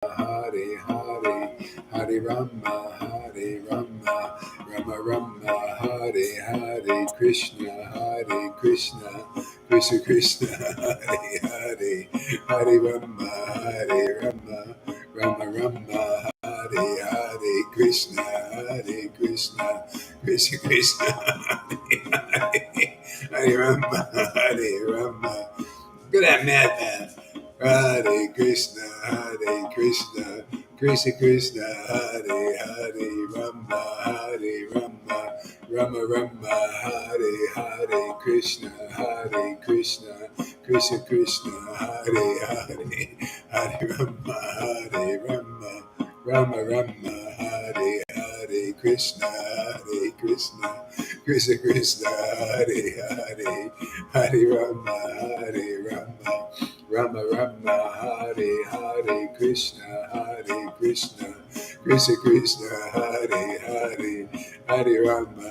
Hare Hare, Hare Rama, Hare Rama, Rama Rama, Hare Hare, Krishna, Krishna Krishna, Hare Hare, Hare Rama, Hare Rama, Rama Rama, Hare Hare, Krishna, Krishna Krishna, Hare Hare, Hare Rama, Hare Rama. Look at that madman. Hare Krishna, Krishna Krishna, Hare Hare, Rama, Rama Rama, Hare Hare, Krishna, Krishna Krishna, Hare Hare, Hare Rama, Rama Rama, Hare Hare, Krishna, Krishna Krishna, Hare Hare, Hare Rama, Rama Rama, Hare Hare, Krishna, Krishna Krishna, Hare Hare, Hare Rama,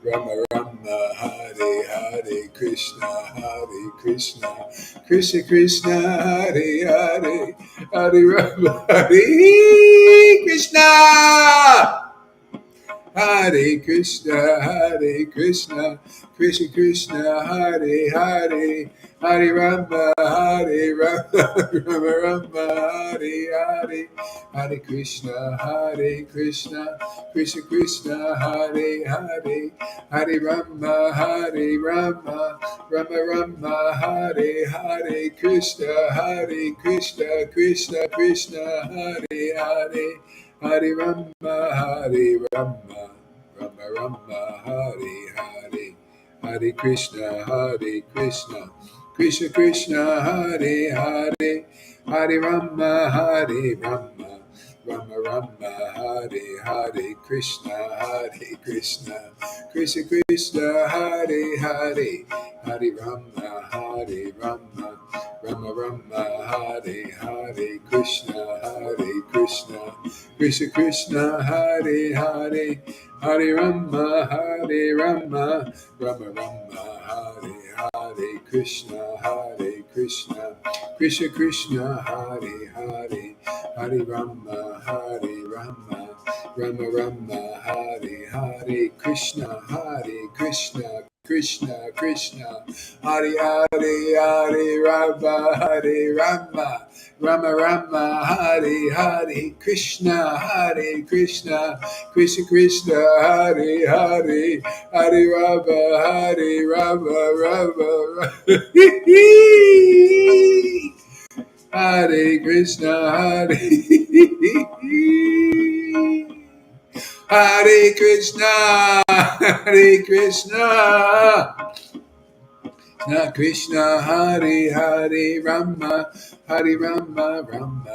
Rama Rama, Hare Hare, Krishna, Krishna Krishna, Hare Hare, Hare Rama, Hare Krishna. Hare Krishna, Krishna Krishna, Hare Hare, Hare Rama, Rama Rama, Hare Hare, Hare Krishna, Krishna Krishna, Hare Hare, Hare Rama, Rama Rama, Hare Hare, Krishna, Krishna Krishna, Hare Hare, Hare Rama, Rama Rama, Hare Hare, Hare Krishna, Krishna Krishna, Hare Hare, Hare Rama, Rama Rama, Hare Hare, Krishna, Krishna Krishna, Hare Hare, Hare Rama, Rama Rama, Hare Hare, Krishna, Krishna Krishna, Hare Hare, Hare Rama, Rama Rama, Hare Hare, Krishna, Krishna Krishna, Hare Hare, Hare Rama, Rama Rama, Hare Hare, Krishna, Krishna Krishna, Hare Hare, Hare Rama, Rama Rama, Hare Hare, Krishna, Krishna Krishna, Hare Hare, Hare Rama, Rama Hare Krishna, Hare Krishna, Hare Krishna, Krishna Hare Hare, Rama Rama,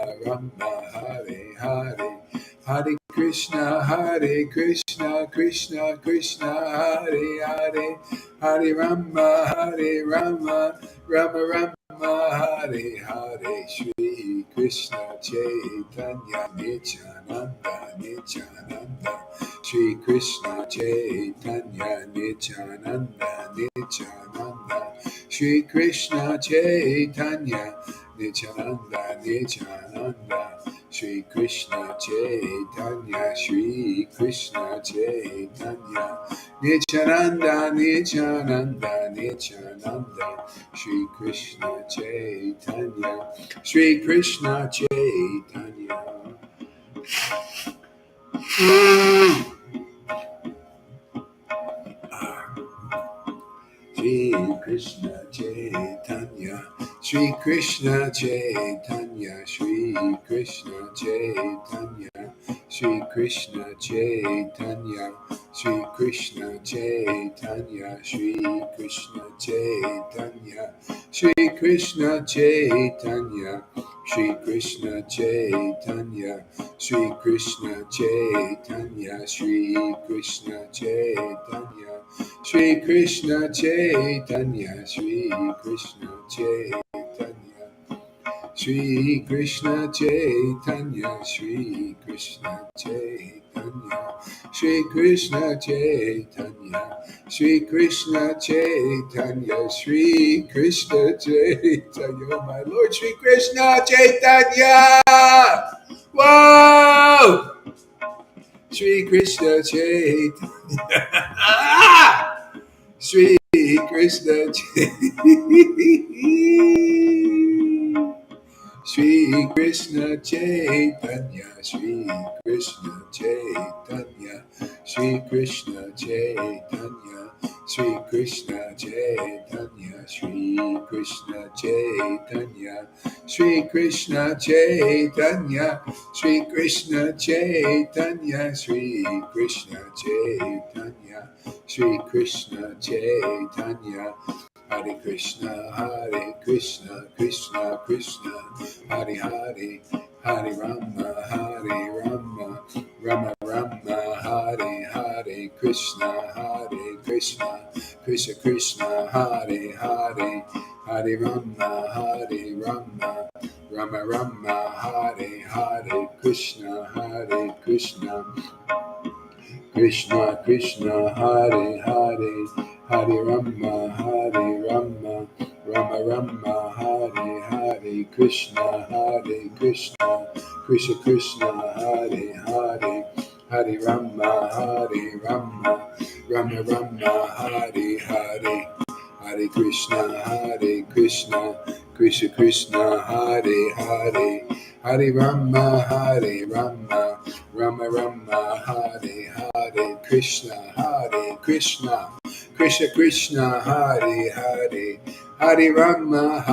Hare Hare, Hare Krishna, Krishna Krishna, Hare Hare, Hare Rama, Rama Rama, Hare Hare, Shri Krishna Chaitanya Nityananda, Shri Krishna Chaitanya Nityananda, Shri Krishna Chaitanya Nityananda, Shri Krishna Chaitanya, Shri Krishna Chaitanya Nityananda, Shri Krishna Chaitanya, Shri Krishna Chaitanya. Shri Krishna Chaitanya, Shri Krishna Chaitanya, Shri Krishna Chaitanya, Shri Krishna Chaitanya, Shri Krishna Chaitanya, Shri Krishna Chaitanya, Shri Krishna Chaitanya, Shri Krishna Chaitanya, Shri Krishna Chaitanya, Shri Krishna Chaitanya, Shri Krishna Chaitanya, Shri Krishna Chaitanya, Shri Krishna Chaitanya, Shri Krishna Chaitanya, Shri Krishna Chaitanya, Shri Krishna Chaitanya, Shri Krishna Chaitanya, oh my Lord, Shri Krishna Chaitanya! Whoa! Shri Krishna Chaitanya! Shri Krishna Chaitanya! Shri Krishna Chaitanya, Shri Krishna Chaitanya, Shri Krishna Chaitanya, Shri Krishna Chaitanya, Shri Krishna Chaitanya, Shri Krishna Chaitanya, Shri Krishna Chaitanya, Shri Krishna Chaitanya, Shri Krishna Chaitanya, Hare Krishna, Krishna Krishna, Hare Hare, Hare Rama, Rama Rama, Hare Hare, Krishna, Krishna Krishna, Hare Hare, Hare Rama, Rama Rama, Hare Hare, Krishna, Krishna Krishna, Hare Hare, Hare Rama, Rama Rama, Hare Hare, Krishna, Krishna Krishna, Hare Hare, Hare Rama, Rama Rama, Hare Hare, Hare Krishna, Krishna Krishna, Hare Hare, Hare Rama, Rama Rama, Hare Hare, Krishna, Krishna Krishna, Hare Hare, Hare Rama,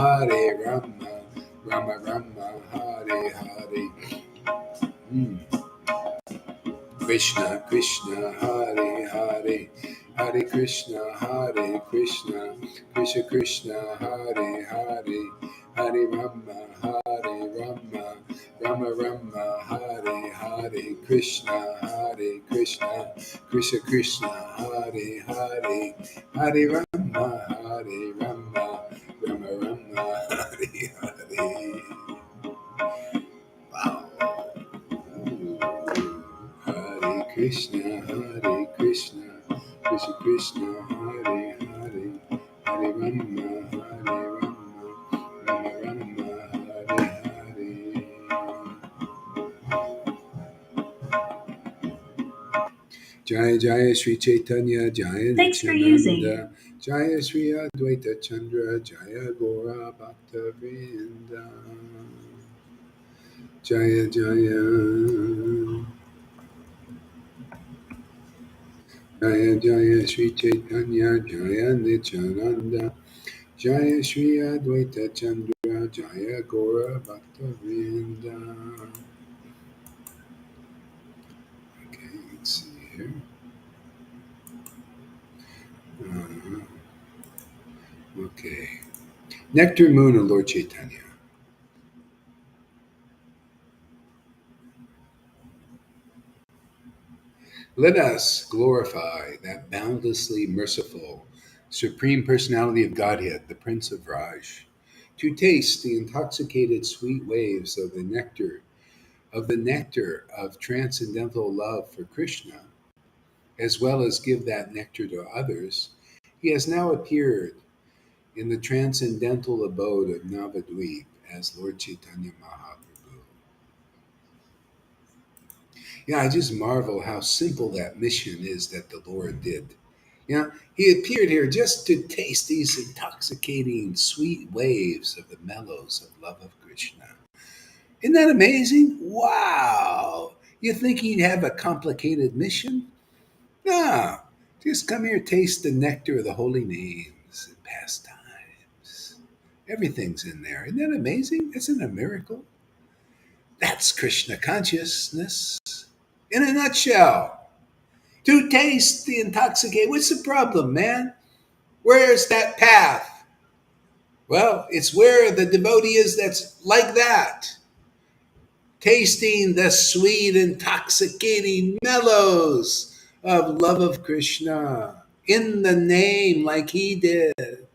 Rama Rama, Hare Hare. Krishna, Hare Hare, Hare Krishna, Krishna Krishna, Hare Hare, Hare Rama, Rama Rama, Hare Hare, Krishna, Krishna Krishna, Hare Hare, Hare Rama, Rama Rama, Hare Hare. Wow. Hare Krishna, Krishna Krishna, Hare Hare, Hare Rama, Rama Rama, Hare Hare. Jaya Jaya Sri Chaitanya, Jaya Thanks for using. Nityananda, Jaya Sri Advaita Chandra, Jaya Gora Bhakta Vrinda, Jaya Jaya. Jaya Jaya Sri Chaitanya, Jaya Nityananda, Jaya Sri Advaita Chandra, Jaya Gora Bhakta Vrinda. Okay, let's see here. Okay. Nectar Moon of Lord Caitanya. Let us glorify that boundlessly merciful, Supreme Personality of Godhead, the Prince of Raj, to taste the intoxicated sweet waves of the nectar of transcendental love for Krishna, as well as give that nectar to others. He has now appeared in the transcendental abode of Navadvip as Lord Chaitanya Mahaprabhu. Yeah, I just marvel how simple that mission is that the Lord did. Yeah, he appeared here just to taste these intoxicating sweet waves of the mellows of love of Krishna. Isn't that amazing? Wow. You think he'd have a complicated mission? No. Just come here, taste the nectar of the holy names and pastimes. Everything's in there. Isn't that amazing? Isn't it a miracle? That's Krishna consciousness in a nutshell. To taste the intoxicate. What's the problem, man? Where's that path? Well, it's where the devotee is that's like that. Tasting the sweet, intoxicating mellows of love of Krishna in the name like he did.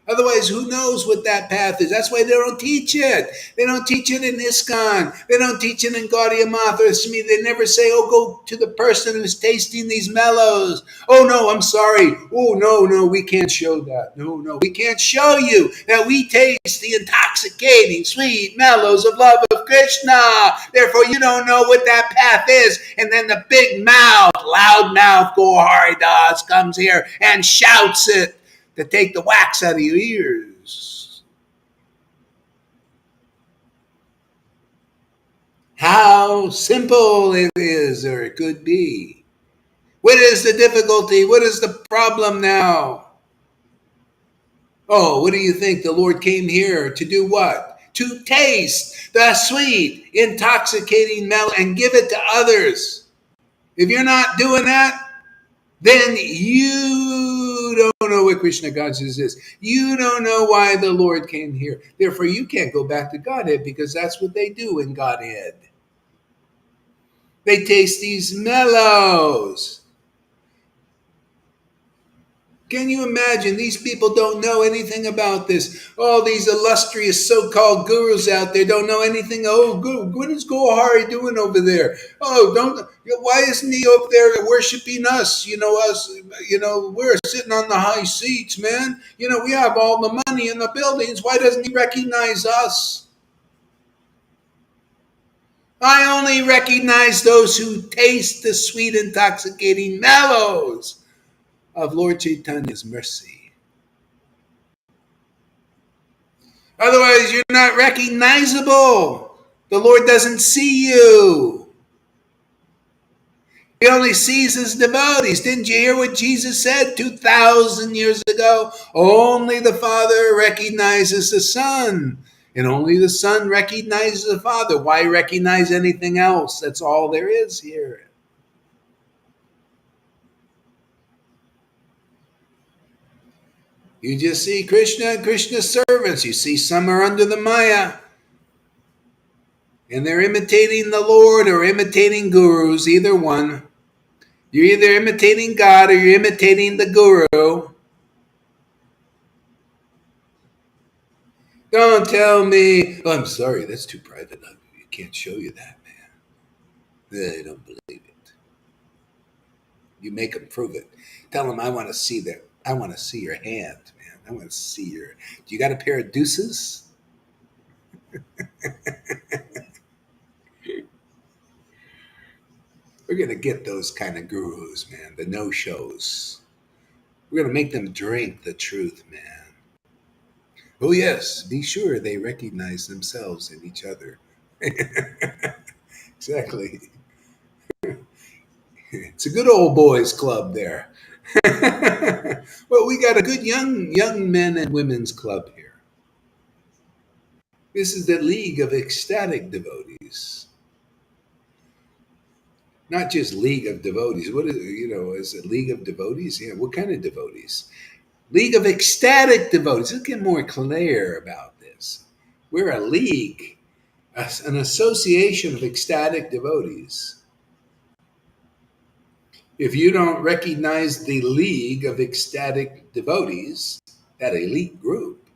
Otherwise, who knows what that path is? That's why they don't teach it. They don't teach it in ISKCON. They don't teach it in Gaudiya Math or Smith. They never say, oh, go to the person who's tasting these mellows. Oh, no, I'm sorry. Oh, no, we can't show that. No, we can't show you that we taste the intoxicating, sweet mellows of love of Krishna. Therefore, you don't know what that path is. And then the big mouth, loud mouth, Gaur Das comes here and shouts it to take the wax out of your ears. How simple it is, or it could be. What is the difficulty? What is the problem now? Oh, what do you think? The Lord came here to do what? To taste the sweet, intoxicating mellow and give it to others. If you're not doing that, then you don't know what Krishna consciousness is. You don't know why the Lord came here. Therefore, you can't go back to Godhead because that's what they do in Godhead. They taste these mellows. Can you imagine? These people don't know anything about this. All these illustrious so-called gurus out there don't know anything. Oh, what is Gohari doing over there? Oh, why isn't he up there worshiping us? We're sitting on the high seats, man. We have all the money in the buildings. Why doesn't he recognize us? I only recognize those who taste the sweet, intoxicating mellows of Lord Caitanya's mercy. Otherwise, you're not recognizable. The Lord doesn't see you. He only sees his devotees. Didn't you hear what Jesus said 2,000 years ago? Only the Father recognizes the Son, and only the Son recognizes the Father. Why recognize anything else? That's all there is here. You just see Krishna and Krishna's servants. You see some are under the Maya. And they're imitating the Lord or imitating gurus, either one. You're either imitating God or you're imitating the guru. Don't tell me, oh, I'm sorry, that's too private. You can't show you that, man. They don't believe it. You make them prove it. Tell them, I want to see that. I want to see your hand, man. I want to see your. Do you got a pair of deuces? We're going to get those kind of gurus, man, the no-shows. We're going to make them drink the truth, man. Oh, yes, be sure they recognize themselves in each other. Exactly. It's a good old boys club there. Well, we got a good young men and women's club here. This is the League of Ecstatic Devotees. Not just League of Devotees. What is it League of Devotees? Yeah, what kind of devotees? League of Ecstatic Devotees. Let's get more clear about this. We're a league, an association of ecstatic devotees. If you don't recognize the League of Ecstatic Devotees, that elite group,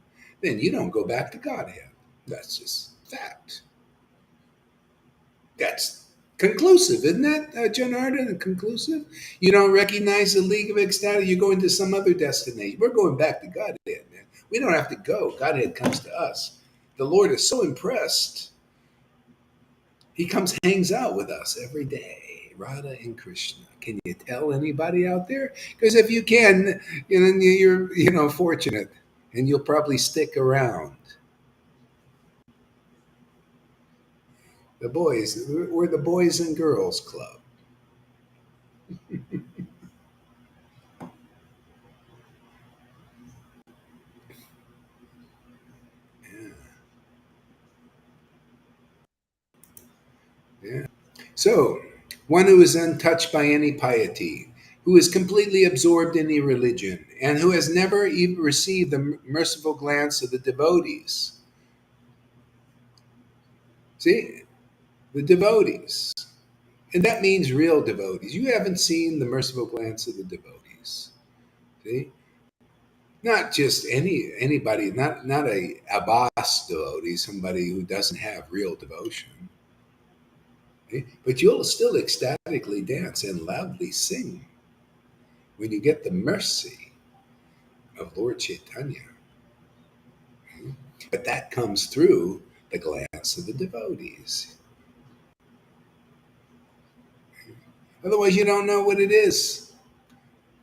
then you don't go back to Godhead. That's just fact. That's conclusive, isn't that, Janardhan? Conclusive? You don't recognize the League of Ecstatic, you're going to some other destination. We're going back to Godhead, man. We don't have to go. Godhead comes to us. The Lord is so impressed. He comes, hangs out with us every day. Radha and Krishna. Can you tell anybody out there? Because if you can, you're fortunate, and you'll probably stick around. The boys, we're the Boys and Girls Club. Yeah. Yeah. So, one who is untouched by any piety, who is completely absorbed in any religion, and who has never even received the merciful glance of the devotees. See, the devotees. And that means real devotees. You haven't seen the merciful glance of the devotees. See? Not just anybody, not a abbas devotee, somebody who doesn't have real devotion. Okay? But you'll still ecstatically dance and loudly sing when you get the mercy of Lord Caitanya. Okay? But that comes through the glance of the devotees. Otherwise, you don't know what it is.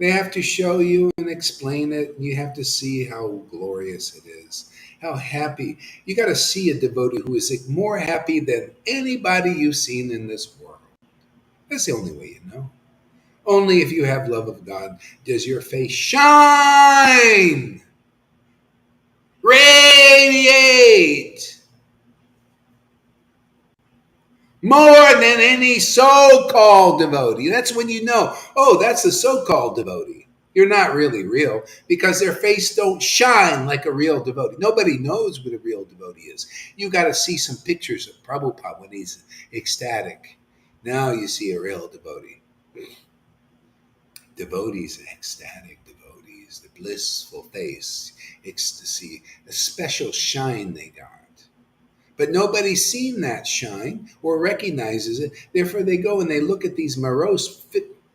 They have to show you and explain it, and you have to see how glorious it is, how happy. You got to see a devotee who is more happy than anybody you've seen in this world. That's the only way you know. Only if you have love of God does your face shine, radiate more than any so called devotee. That's when you know, oh, that's a so called devotee. You're not really real because their face don't shine like a real devotee. Nobody knows what a real devotee is. You got to see some pictures of Prabhupada when he's ecstatic. Now you see a real devotee. Devotees, ecstatic devotees, the blissful face, ecstasy, a special shine they got. But nobody's seen that shine or recognizes it. Therefore, they go and they look at these morose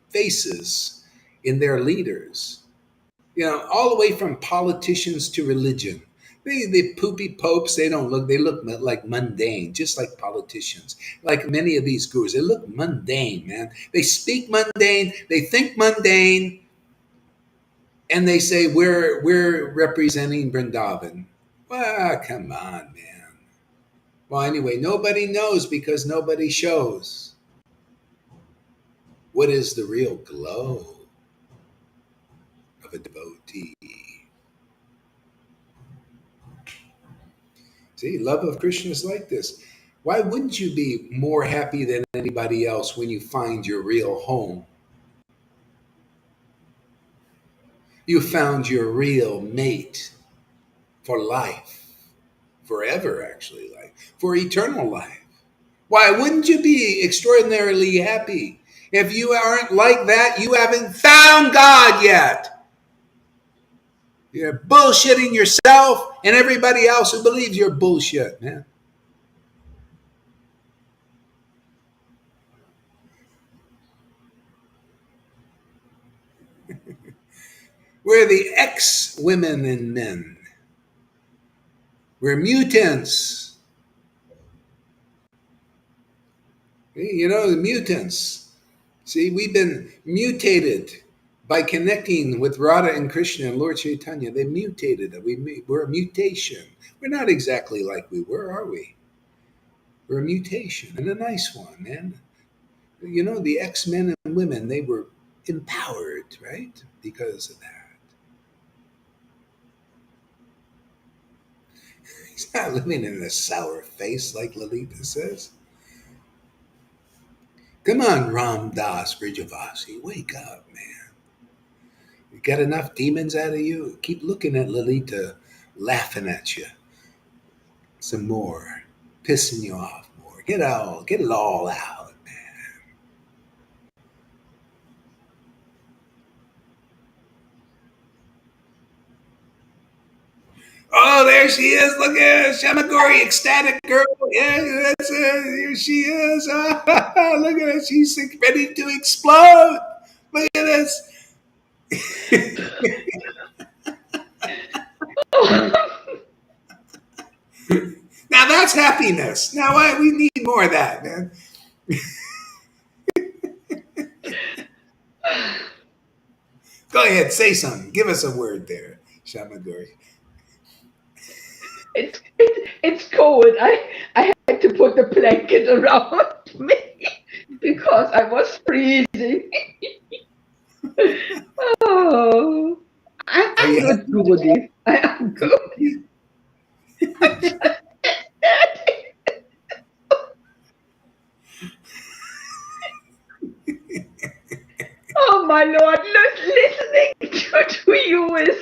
faces in their leaders. You know, all the way from politicians to religion. The poopy popes, they look like mundane, just like politicians. Like many of these gurus, they look mundane, man. They speak mundane, they think mundane, and they say, we're representing Vrindavan. Well, come on, man. Well, anyway, nobody knows because nobody shows. What is the real glow of a devotee? See, love of Krishna is like this. Why wouldn't you be more happy than anybody else when you find your real home? You found your real mate for life, forever, actually, life, for eternal life. Why wouldn't you be extraordinarily happy? If you aren't like that, you haven't found God yet. You're bullshitting yourself and everybody else who believes you're bullshit, man. We're the ex women and men. We're mutants. You know, the mutants. See, we've been mutated by connecting with Radha and Krishna and Lord Chaitanya. They mutated. We're a mutation. We're not exactly like we were, are we? We're a mutation and a nice one, man. You know, the ex men and women, they were empowered, right? Because of that. He's not living in a sour face like Lalita says. Come on, Ram Das Brijavasi, wake up, man. You got enough demons out of you? Keep looking at Lalita laughing at you some more, pissing you off more. Get it all out, man. Oh, there she is. Look at her. Shamagori, ecstatic girl. Yeah, that's it. Here she is. Look at her. She's ready to explode. Look at this. Now that's happiness. Now we need more of that, man. Go ahead, say something. Give us a word there, Shamagori. It's cold. I had to put the blanket around me because I was freezing. Oh, Are I'm you good, happy? Rudy. I am good. Oh my Lord, listening to you is,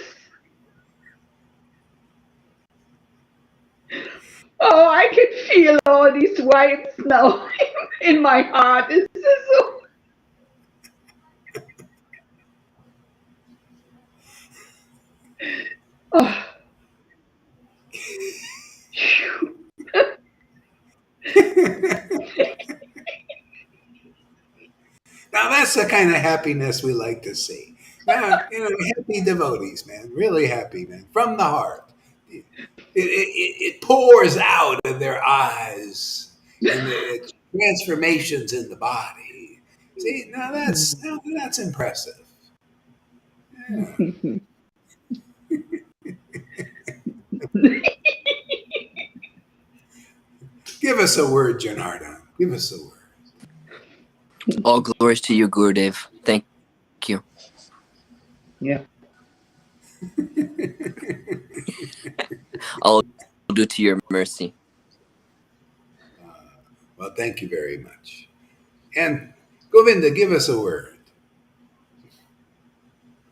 oh, I can feel all these vibes now in my heart. This is so, Oh, phew. Now that's the kind of happiness we like to see. Now, happy devotees, man, really happy, man, from the heart. It pours out of their eyes, and the transformations in the body. See, now that's impressive. Yeah. Give us a word, Janardhan. Give us a word. All glories to you, Gurudev. Thank you. Yeah. All due to your mercy. Well, thank you very much. And Govinda, give us a word.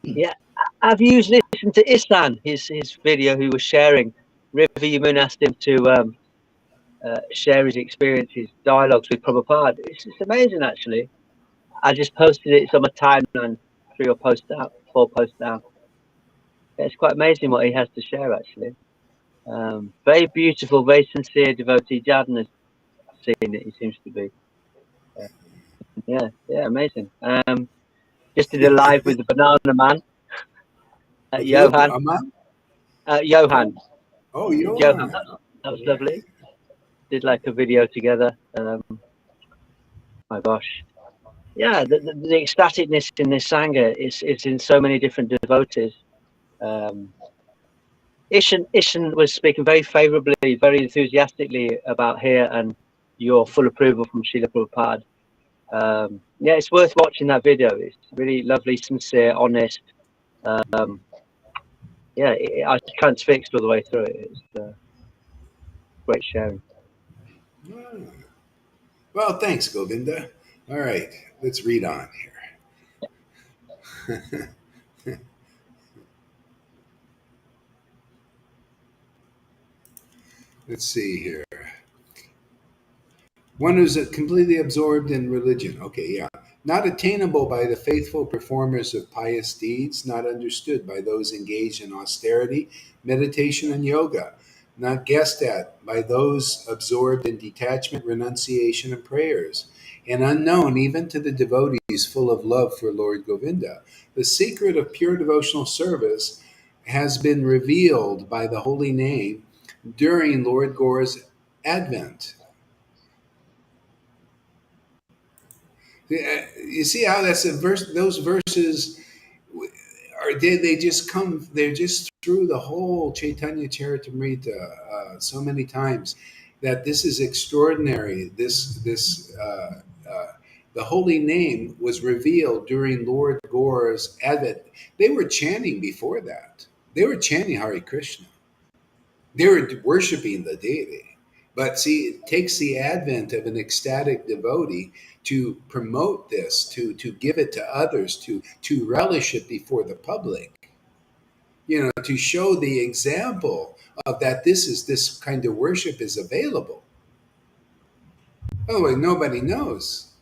Yeah. Have you listened to Isan, his video he was sharing? River Yamun asked him to share his experiences, dialogues with Prabhupada. It's amazing, actually. I just posted it. It's on my timeline, 4 posts down. Yeah, it's quite amazing what he has to share, actually. Very beautiful, very sincere devotee. Jordan has seen it, he seems to be. Yeah, amazing. Just did a live with the Banana Man, With who? Johan. Aman? Johan. Oh, Johan, Johan. that was Yeah. lovely. Did like a video together. My gosh. Yeah, the ecstaticness in this Sangha is in so many different devotees. Ishan was speaking very favourably, very enthusiastically about here and your full approval from Srila Prabhupada. Yeah, it's worth watching that video. It's really lovely, sincere, honest. Yeah, I transfixed all the way through it. It's great sharing. Ah. Well, thanks, Govinda. All right, let's read on here. Let's see here. One who's completely absorbed in religion. Okay, yeah. Not attainable by the faithful performers of pious deeds, not understood by those engaged in austerity, meditation, and yoga, not guessed at by those absorbed in detachment, renunciation, and prayers, and unknown even to the devotees full of love for Lord Govinda. The secret of pure devotional service has been revealed by the holy name during Lord Gore's advent. You see how that's a verse? Those verses are they just come? They're just through the whole Chaitanya Charitamrita so many times that this is extraordinary. The holy name was revealed during Lord Gore's advent. They were chanting before that. They were chanting Hare Krishna. They were worshiping the deity. But see, it takes the advent of an ecstatic devotee to promote this, to give it to others, to relish it before the public, to show the example of that this kind of worship is available. Otherwise, nobody knows.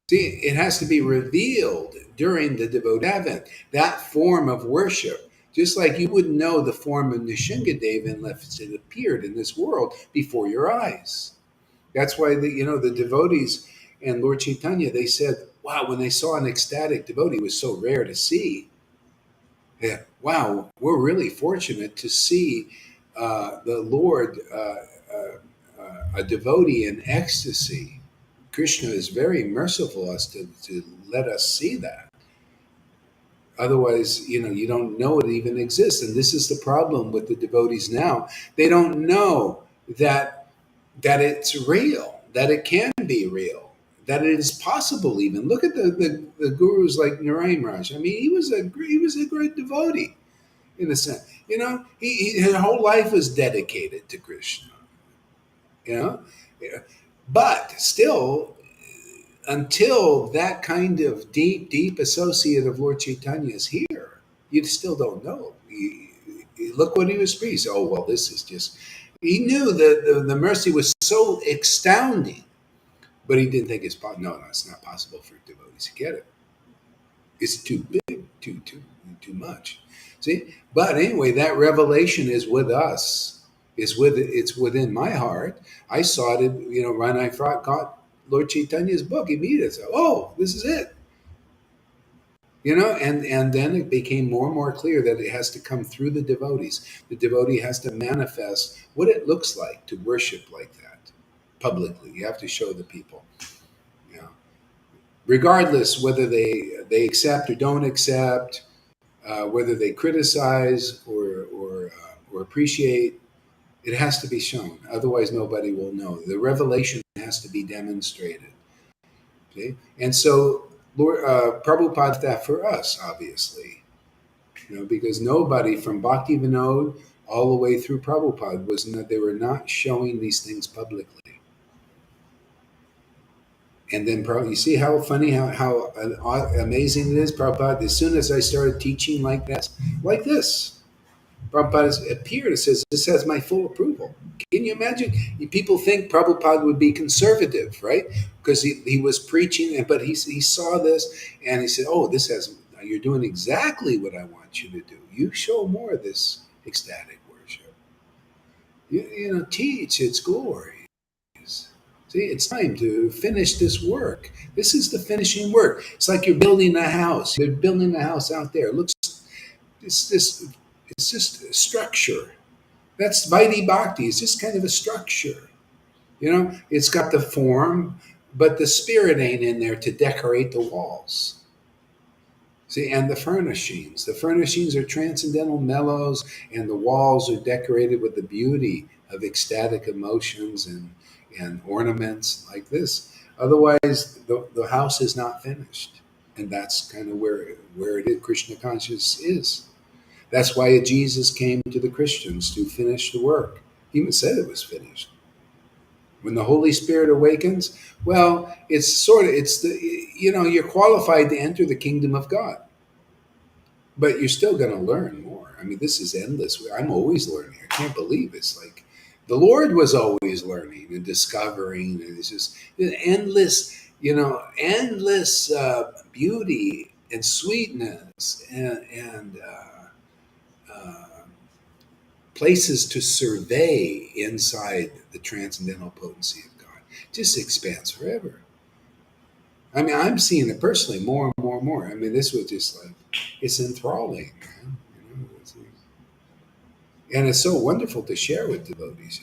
See, it has to be revealed during the devotee advent, that form of worship. Just like you wouldn't know the form of Nishingadeva unless it appeared in this world before your eyes. That's why the devotees and Lord Chaitanya, they said, wow, when they saw an ecstatic devotee, it was so rare to see. Yeah, wow, we're really fortunate to see the Lord, a devotee in ecstasy. Krishna is very merciful us to let us see that. Otherwise, you don't know it even exists. And this is the problem with the devotees now. They don't know that it's real, that it can be real, that it is possible even. Look at the gurus like Narayan Raj. I mean, he was a great devotee in a sense. His whole life was dedicated to Krishna. You know, Yeah. But still, until that kind of deep associate of Lord Chaitanya is here, you still don't know. Look what he was preached. Oh well, this is just. He knew that the mercy was so astounding, but he didn't think it's possible. No, it's not possible for devotees to get it. It's too big. too much. See, but anyway, that revelation is with us. It's within my heart. I saw it. When I got Lord Caitanya's book, immediately, said, oh, this is it. And then it became more and more clear that it has to come through the devotees. The devotee has to manifest what it looks like to worship like that publicly. You have to show the people, regardless whether they accept or don't accept, whether they criticize or appreciate. It has to be shown. Otherwise, nobody will know. The revelation has to be demonstrated. Okay? And so, Lord Prabhupada did that for us, obviously, because nobody from Bhakti Vinod all the way through Prabhupada they were not showing these things publicly. And then you see how funny, how amazing it is, Prabhupada. As soon as I started teaching like this, Prabhupada appeared and says, this has my full approval. Can you imagine? People think Prabhupada would be conservative, right? Because he was preaching, but he saw this and he said, oh, you're doing exactly what I want you to do. You show more of this ecstatic worship. Teach its glories. See, it's time to finish this work. This is the finishing work. It's like you're building a house. You're building a house out there. It's just a structure. That's Vaidhi Bhakti. It's just kind of a structure. It's got the form, but the spirit ain't in there to decorate the walls. See, and the furnishings. The furnishings are transcendental mellows, and the walls are decorated with the beauty of ecstatic emotions and ornaments like this. Otherwise, the house is not finished. And that's kind of where it is. Krishna consciousness is. That's why Jesus came to the Christians to finish the work. He even said it was finished. When the Holy Spirit awakens, well, you're qualified to enter the kingdom of God. But you're still going to learn more. I mean, this is endless. I'm always learning. I can't believe it's like the Lord was always learning and discovering. And it's just endless, endless beauty and sweetness and places to survey inside the transcendental potency of God. Just expands forever. I mean, I'm seeing it personally more and more and more. I mean, this was just like, it's enthralling, man. And it's so wonderful to share with devotees,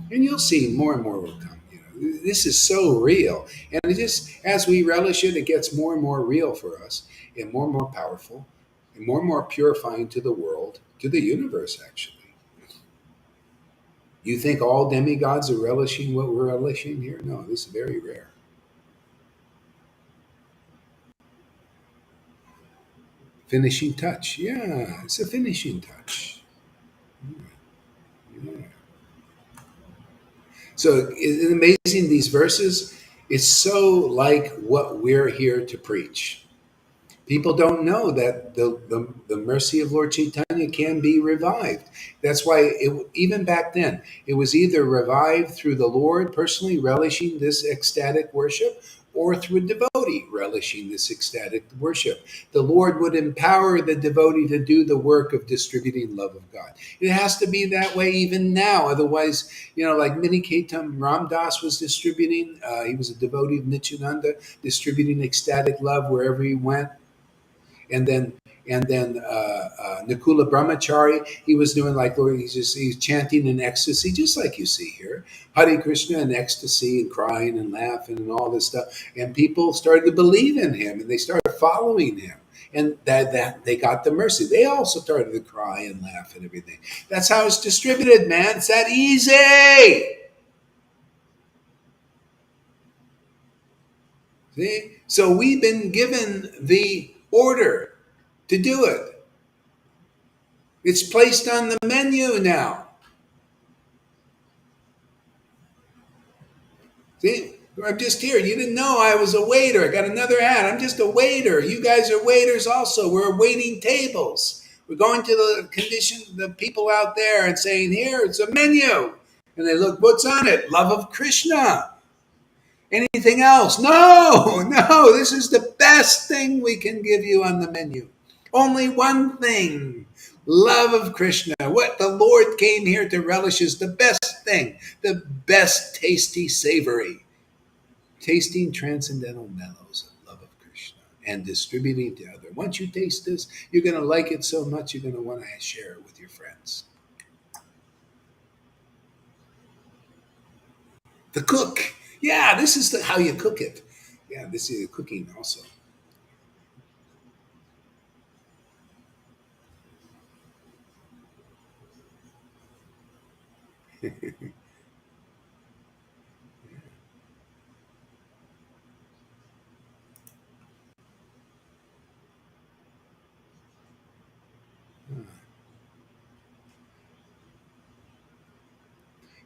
And you'll see more and more will come. This is so real. And it just, as we relish it, it gets more and more real for us, and more powerful, and more purifying to the world, to the universe, actually. You think all demigods are relishing what we're relishing here? No, this is very rare. Finishing touch. Yeah, it's a finishing touch. Yeah. So it's amazing, these verses. It's so like what we're here to preach. People don't know that the mercy of Lord Caitanya can be revived. That's why even back then, it was either revived through the Lord personally relishing this ecstatic worship, or through a devotee relishing this ecstatic worship. The Lord would empower the devotee to do the work of distributing love of God. It has to be that way even now. Otherwise, like Mini Ketam Ram Das was distributing, he was a devotee of Nityananda, distributing ecstatic love wherever he went. And then Nakula Brahmachari, he was doing like Lord, he's chanting in ecstasy, just like you see here, Hare Krishna in ecstasy and crying and laughing and all this stuff. And people started to believe in him, and they started following him, and that they got the mercy. They also started to cry and laugh and everything. That's how it's distributed, man. It's that easy. See? So we've been given the order to do it. It's placed on the menu now. See, I'm just here. You didn't know I was a waiter. I got another hat. I'm just a waiter. You guys are waiters also. We're waiting tables. We're going to the people out there and saying, here, it's a menu. And they look, what's on it? Love of Krishna. Anything else? No, this is the best thing we can give you on the menu. Only one thing. Love of Krishna. What the Lord came here to relish is the best thing, the best tasty savory. Tasting transcendental mellows of love of Krishna and distributing to others. Once you taste this, you're going to like it so much you're going to want to share it with your friends. The cook. Yeah, this is how you cook it. Yeah, this is cooking also.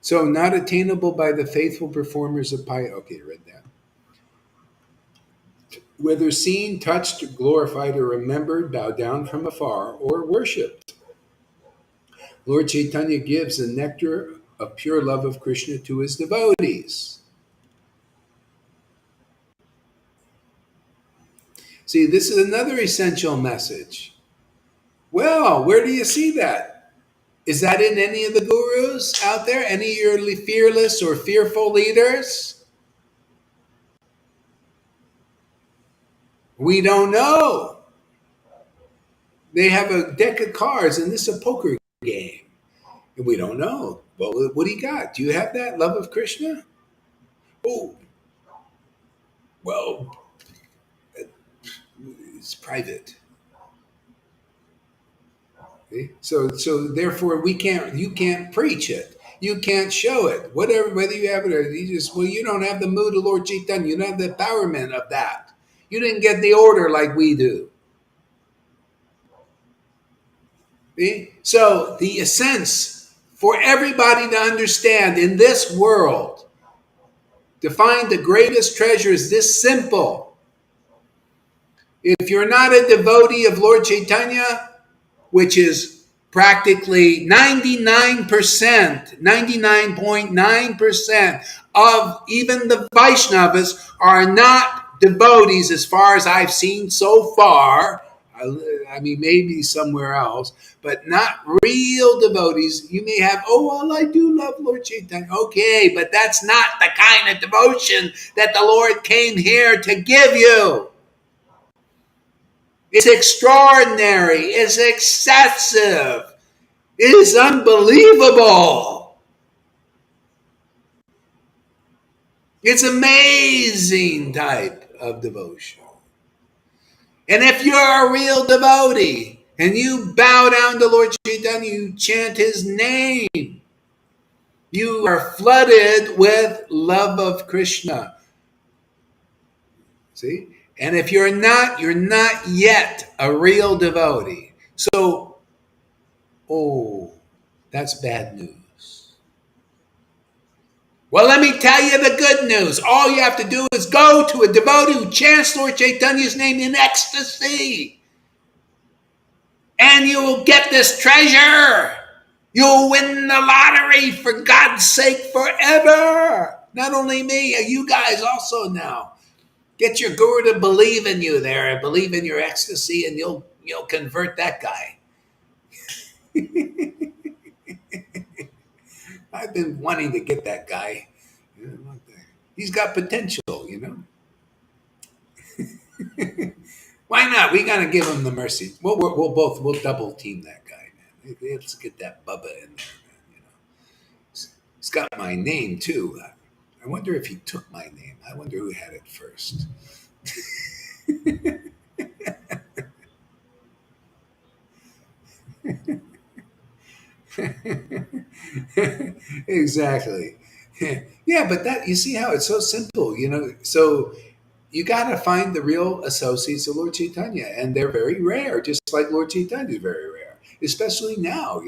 So, not attainable by the faithful performers of piety. Okay, read that. Whether seen, touched, glorified, or remembered, bow down from afar, or worshipped. Lord Caitanya gives the nectar of pure love of Krishna to his devotees. See, this is another essential message. Well, where do you see that? Is that in any of the gurus out there? Any of your fearless or fearful leaders? We don't know. They have a deck of cards and this is a poker game. And we don't know. Well, what do you got? Do you have that love of Krishna? Oh, well, it's private. Okay? So therefore you can't preach it. You can't show it. Whether you have it or you don't have the mood of Lord Chaitanya. You don't have the empowerment of that. You didn't get the order like we do. See? So the essence for everybody to understand in this world, to find the greatest treasure is this simple. If you're not a devotee of Lord Chaitanya, which is practically 99.9% of even the Vaishnavas are not devotees as far as I've seen so far. I mean, maybe somewhere else, but not real devotees. You may have, I do love Lord Chaitanya. Okay, but that's not the kind of devotion that the Lord came here to give you. It's extraordinary. It's excessive. It is unbelievable. It's amazing type of devotion. And if you're a real devotee and you bow down to Lord Caitanya, you chant his name, you are flooded with love of Krishna. See? And if you're not yet a real devotee. So, that's bad news. Well, let me tell you the good news. All you have to do is go to a devotee who chants Lord Chaitanya's name in ecstasy. And you will get this treasure. You'll win the lottery, for God's sake, forever. Not only me, you guys also now. Get your guru to believe in you there and believe in your ecstasy, and you'll convert that guy. I've been wanting to get that guy. He's got potential, Why not? We gotta give him the mercy. We'll double team that guy, man. Let's get that Bubba in there, man. He's got my name too. I wonder if he took my name. I wonder who had it first. Exactly. Yeah, but you see how it's so simple, So you got to find the real associates of Lord Chaitanya, and they're very rare, just like Lord Chaitanya is very rare, especially now,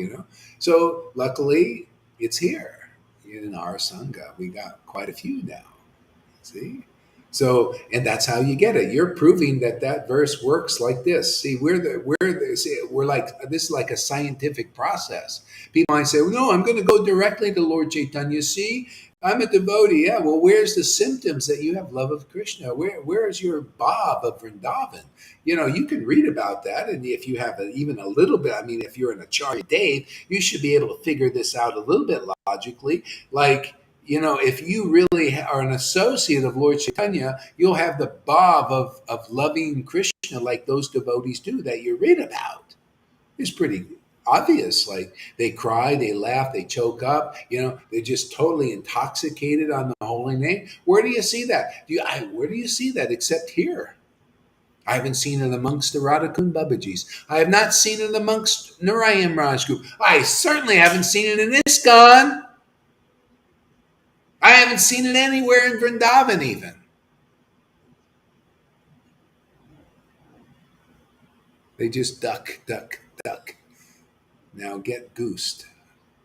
So luckily, it's here in our Sangha. We got quite a few now. See? So, and that's how you get it. You're proving that verse works like this. See, we're like, this is like a scientific process. People might say, well, no, I'm going to go directly to Lord Chaitanya. See, I'm a devotee. Yeah. Well, where's the symptoms that you have love of Krishna? Where's your Bob of Vrindavan? You can read about that. And if you have even a little bit, I mean, if you're an Acharya Dave, you should be able to figure this out a little bit logically. Like, if you really are an associate of Lord Chaitanya, you'll have the Bob of loving Krishna like those devotees do that you read about. It's pretty obvious. Like they cry, they laugh, they choke up. They're just totally intoxicated on the holy name. Where do you see that? Where do you see that except here? I haven't seen it amongst the Radhakund Babajis. I have not seen it amongst Narayan Raj group. I certainly haven't seen it in ISKCON. I haven't seen it anywhere in Vrindavan even. They just duck, duck, duck. Now get goosed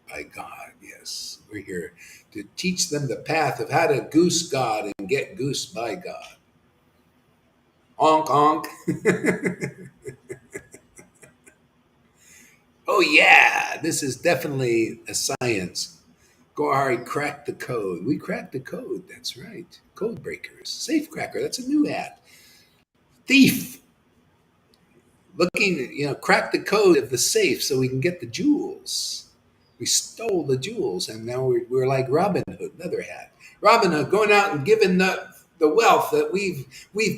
by God. Yes, we're here to teach them the path of how to goose God and get goosed by God. Honk, honk. Oh, yeah, this is definitely a science. Gohari cracked the code. We cracked the code. That's right. Code breakers. Safecracker. That's a new ad. Thief. Looking, crack the code of the safe so we can get the jewels. We stole the jewels, and now we're like Robin Hood, another hat. Robin Hood going out and giving the wealth that we've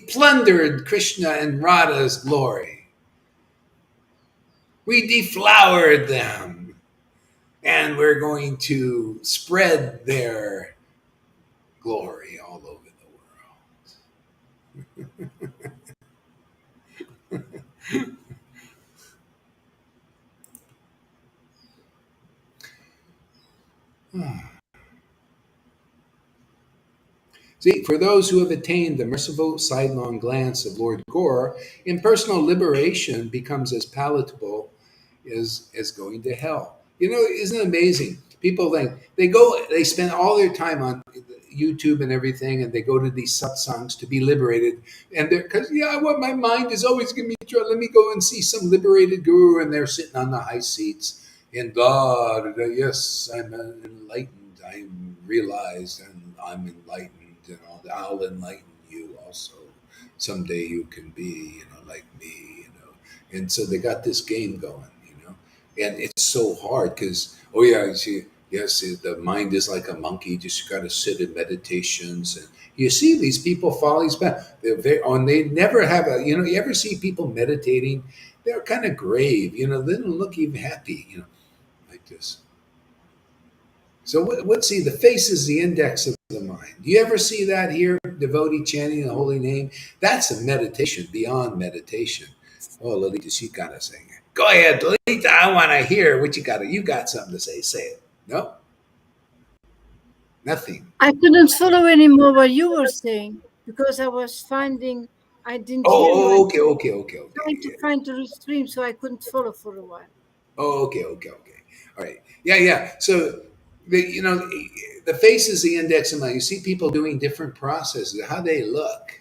plundered Krishna and Radha's glory. We deflowered them, and we're going to spread their glory all over the world. See, for those who have attained the merciful sidelong glance of Lord Gore, impersonal liberation becomes as palatable as going to hell. Isn't it amazing? People think they spend all their time on YouTube and everything, and they go to these satsangs to be liberated. And they're because my mind is always giving me trouble. Let me go and see some liberated guru, and they're sitting on the high seats. And yes, I'm enlightened. I'm realized, and I'm enlightened. I'll enlighten you also. Someday you can be, like me. And so they got this game going, and it's so hard because yes, the mind is like a monkey. You just got to sit in meditations, and you see these people fall these paths. They never have you ever see people meditating? They're kind of grave, they don't look even happy, like this. So see, the face is the index of the mind. Do you ever see that here, devotee chanting the holy name? That's a meditation beyond meditation. Oh, Lolita, she got to sing it. Go ahead, Lolita. I want to hear what you got. You got something to say. Say it. No? Nothing. I couldn't follow anymore what you were saying because I was finding I didn't hear you. Oh, okay. Trying to find the stream, so I couldn't follow for a while. Oh, okay. All right. Yeah. So the face is the index of mind. You see people doing different processes, how they look.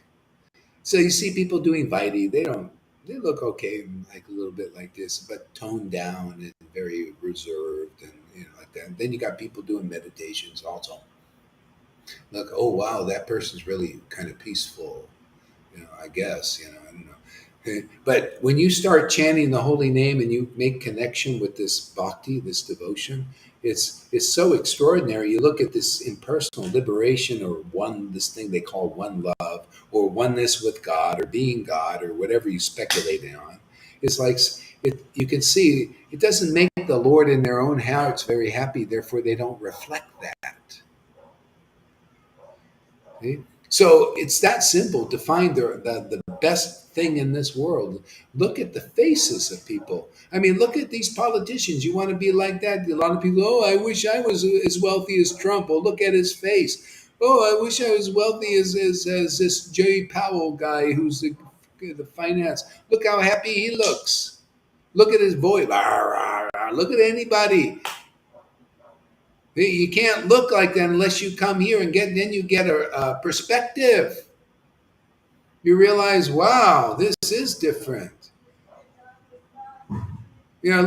So you see people doing Vaidhi, they look okay, like a little bit like this, but toned down and very reserved and like that. And then you got people doing meditations also. Look, oh wow, that person's really kind of peaceful, I guess, I don't know. But when you start chanting the holy name and you make connection with this bhakti, this devotion, it's so extraordinary. You look at this impersonal liberation or this thing they call one love or oneness with God or being God or whatever you speculate on. It's like you can see it doesn't make the Lord in their own hearts very happy. Therefore, they don't reflect that. See? So it's that simple to find the best thing in this world. Look at the faces of people. I mean, look at these politicians. You want to be like that? A lot of people, oh, I wish I was as wealthy as Trump. Oh, look at his face. Oh, I wish I was wealthy as this Jerry Powell guy who's the finance. Look how happy he looks. Look at his voice. Look at anybody. You can't look like that unless you come here and then you get a perspective. You realize, wow, this is different. Go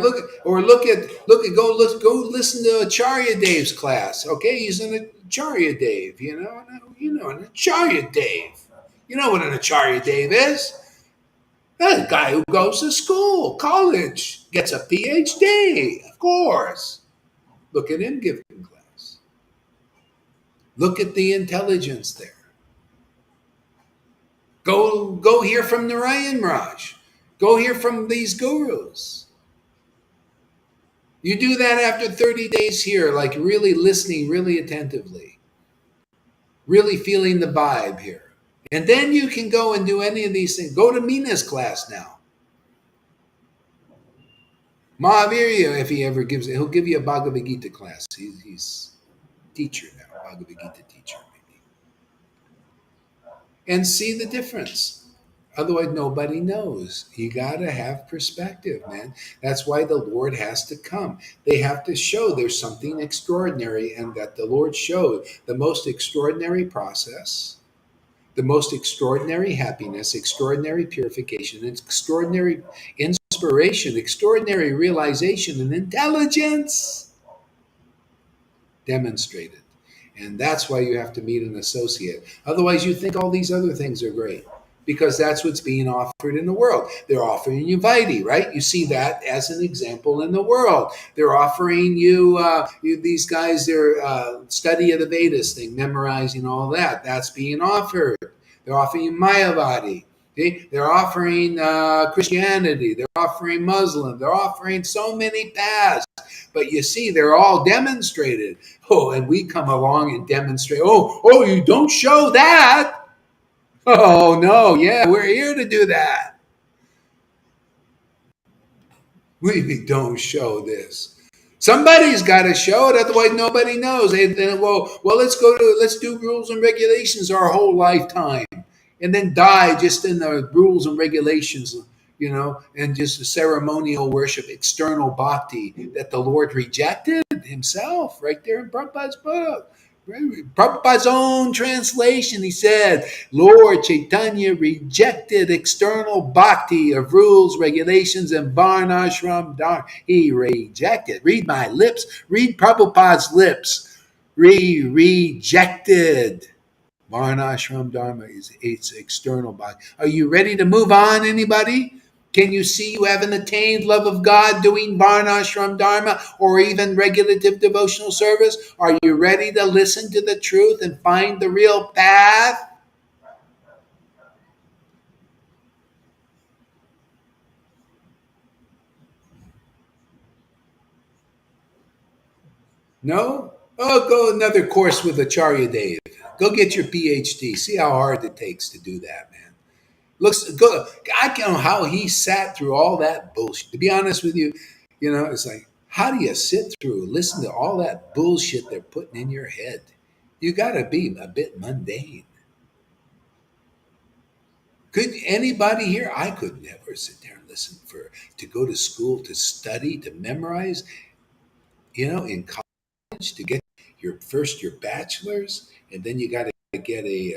listen to Acharya Dave's class. Okay, he's an Acharya Dave. An Acharya Dave. You know what an Acharya Dave is? A guy who goes to school, college, gets a PhD. Of course. Look at him giving class. Look at the intelligence there. Go hear from Narayan Raj. Go hear from these gurus. You do that after 30 days here, like really listening really attentively, really feeling the vibe here. And then you can go and do any of these things. Go to Mina's class now. Mahavir, if he ever gives it, he'll give you a Bhagavad Gita class. He's teacher now, Bhagavad Gita teacher maybe. And see the difference. Otherwise, nobody knows. You got to have perspective, man. That's why the Lord has to come. They have to show there's something extraordinary, and that the Lord showed the most extraordinary process, the most extraordinary happiness, extraordinary purification, extraordinary inspiration, extraordinary realization, and intelligence demonstrated. And that's why you have to meet an associate. Otherwise, you think all these other things are great, because that's what's being offered in the world. They're offering you Vaidhi, right? You see that as an example in the world. They're offering these guys, their study of the Vedas thing, memorizing all that. That's being offered. They're offering you Mayavadi. Okay? They're offering Christianity. They're offering Muslim. They're offering so many paths. But you see, they're all demonstrated. Oh, and we come along and demonstrate. Oh, you don't show that. Oh, no. Yeah, we're here to do that. We don't show this. Somebody's got to show it, otherwise nobody knows. Let's do rules and regulations our whole lifetime, and then die just in the rules and regulations, and just a ceremonial worship, external bhakti that the Lord rejected himself, right there in Prabhupada's book. Prabhupada's own translation, he said, Lord Caitanya rejected external bhakti of rules, regulations, and varnashram dharma. He rejected. Read my lips. Read Prabhupada's lips. Rejected. Varnashram dharma is its external bhakti. Are you ready to move on, anybody? Can you see you haven't attained love of God doing Varnashram Dharma or even regulative devotional service? Are you ready to listen to the truth and find the real path? No? Oh, go another course with Acharya Dave. Go get your PhD. See how hard it takes to do that, man. I don't know how he sat through all that bullshit. To be honest with you, it's like, how do you sit through, listen to all that bullshit they're putting in your head? You got to be a bit mundane. Could anybody here? I could never sit there and listen to go to school, to study, to memorize, in college, to get your bachelor's, and then you got to get a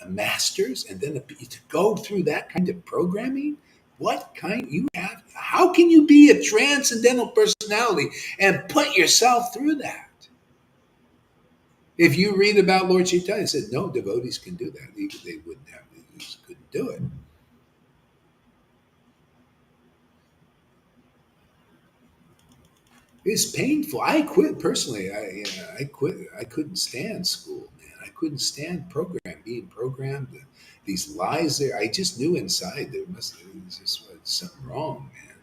master's, and then to go through that kind of programming. What kind you have? How can you be a transcendental personality and put yourself through that? If you read about Lord Caitanya, it said no devotees can do that. They wouldn't have. They just couldn't do it. It's painful. I quit personally. I quit. I couldn't stand school, man. I couldn't stand being programmed. These lies there. I just knew inside there was just something wrong, man.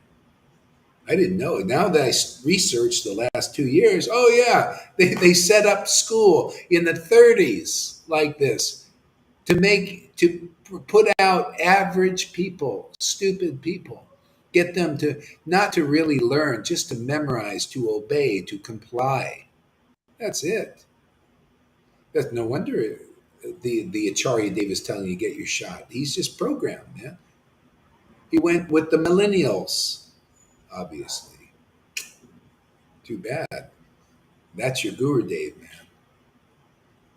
I didn't know it. Now that I researched the last 2 years, oh yeah, they set up school in the 30s like this to put out average people, stupid people, get them to not to really learn, just to memorize, to obey, to comply. That's it. That's no wonder the Acharya Deva is telling you get your shot. He's just programmed, man. He went with the millennials, obviously. Too bad. That's your Guru Dave, man.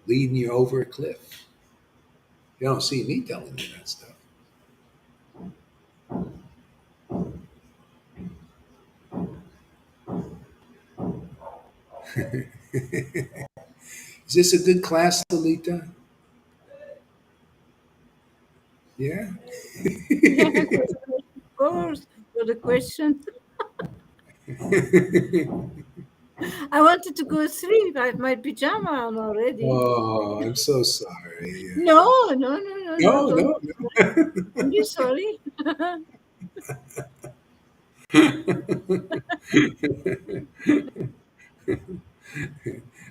Leading you over a cliff. You don't see me telling you that stuff. Is this a good class, Lolita? Yeah. Yeah, of course, for the questions. I wanted to go sleep. I have my pajama on already. Oh, I'm so sorry. No, no, no, no, no. No, Don't no, don't be sorry.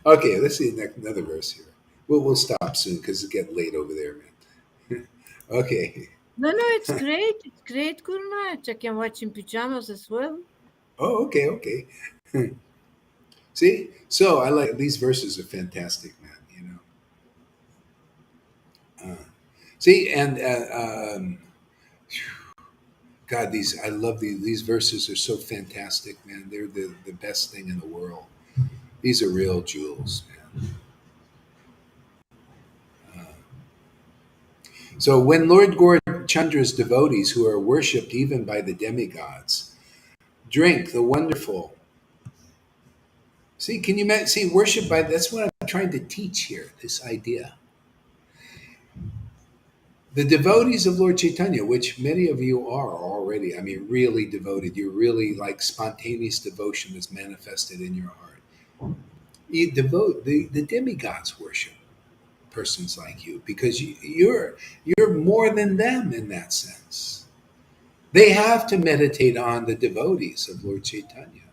Okay, let's see another verse here. We'll stop soon because it's getting late over there, man. Okay. No, no, it's great. It's great, Gurmat. I can watch in pajamas as well. Oh, okay, okay. See, so I like these verses are fantastic, man. See, and God, these I love these verses are so fantastic, man. They're the best thing in the world. These are real jewels, man. So when Lord Gaur Chandra's devotees, who are worshipped even by the demigods, drink the wonderful. See, can you see worship by? That's what I'm trying to teach here. This idea. The devotees of Lord Caitanya, which many of you are already, I mean, really devoted. You're really like spontaneous devotion is manifested in your heart. You devote the demigods worship persons like you because you're more than them in that sense. They have to meditate on the devotees of Lord Caitanya.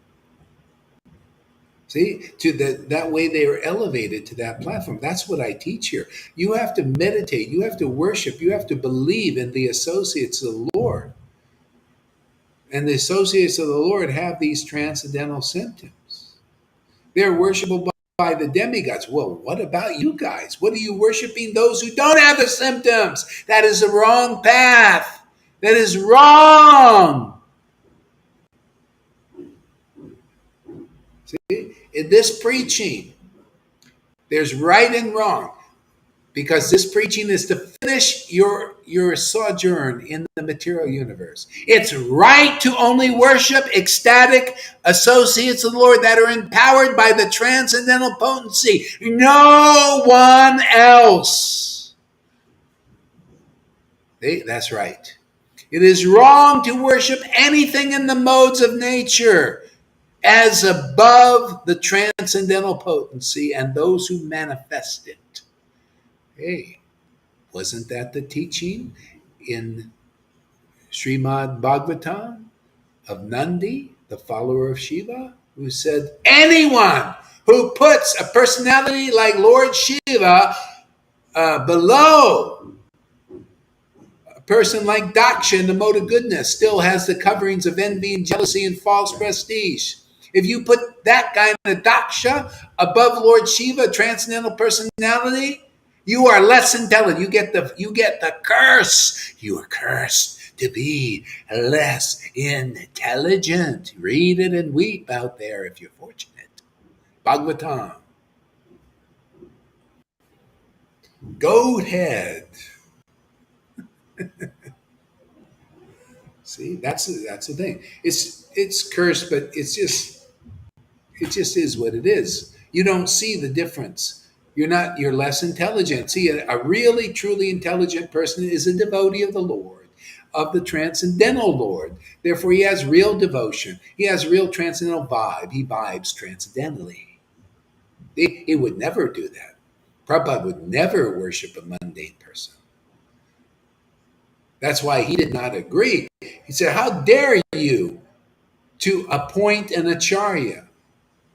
See, that way they are elevated to that platform. That's what I teach here. You have to meditate, you have to worship, you have to believe in the associates of the Lord. And the associates of the Lord have these transcendental symptoms. They're worshipable by the demigods. Well, what about you guys? What are you worshiping those who don't have the symptoms? That is the wrong path. That is wrong. See, in this preaching, there's right and wrong. Because this preaching is to finish your sojourn in the material universe. It's right to only worship ecstatic associates of the Lord that are empowered by the transcendental potency. No one else. That's right. It is wrong to worship anything in the modes of nature as above the transcendental potency and those who manifest it. Hey, wasn't that the teaching in Srimad Bhagavatam of Nandi, the follower of Shiva, who said, anyone who puts a personality like Lord Shiva below a person like Daksha in the mode of goodness still has the coverings of envy and jealousy and false prestige. If you put that kind of Daksha above Lord Shiva, transcendental personality, you are less intelligent. You get the curse. You are cursed to be less intelligent. Read it and weep out there if you're fortunate. Bhagavatam. Goat head. See, that's the thing. It's cursed, but it just is what it is. You don't see the difference. You're less intelligent. See, a really truly intelligent person is a devotee of the Lord, of the transcendental Lord. Therefore, he has real devotion. He has real transcendental vibe. He vibes transcendentally. He would never do that. Prabhupada would never worship a mundane person. That's why he did not agree. He said, how dare you to appoint an acharya?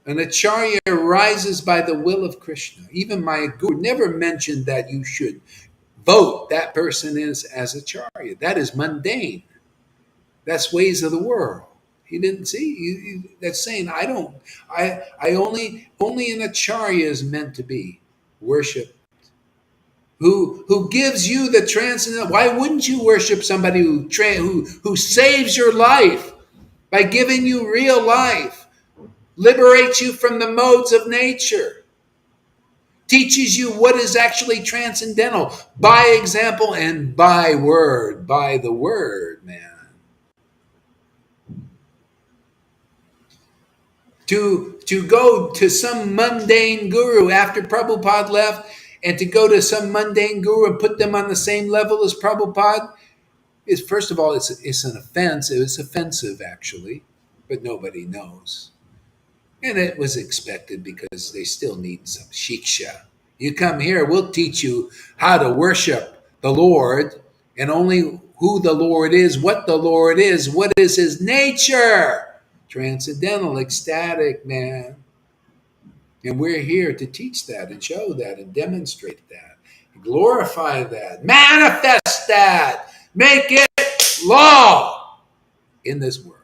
An acharya rises by the will of Krishna. Even my guru never mentioned that you should vote that person is as acharya. That is mundane. That's ways of the world. He didn't see. That's saying I only an acharya is meant to be worship. Who gives you the transcendental? Why wouldn't you worship somebody who saves your life by giving you real life? Liberates you from the modes of nature, teaches you what is actually transcendental by example and by word, by the word, man. To to go to some mundane guru after Prabhupada left, and to go to some mundane guru and put them on the same level as Prabhupada is, first of all, it's an offense. It was offensive, actually, but nobody knows. And it was expected because they still need some shiksha. You come here, we'll teach you how to worship the Lord, and only who the Lord is, what is his nature. Transcendental, ecstatic, man. And we're here to teach that and show that and demonstrate that, and glorify that, manifest that, make it law in this world.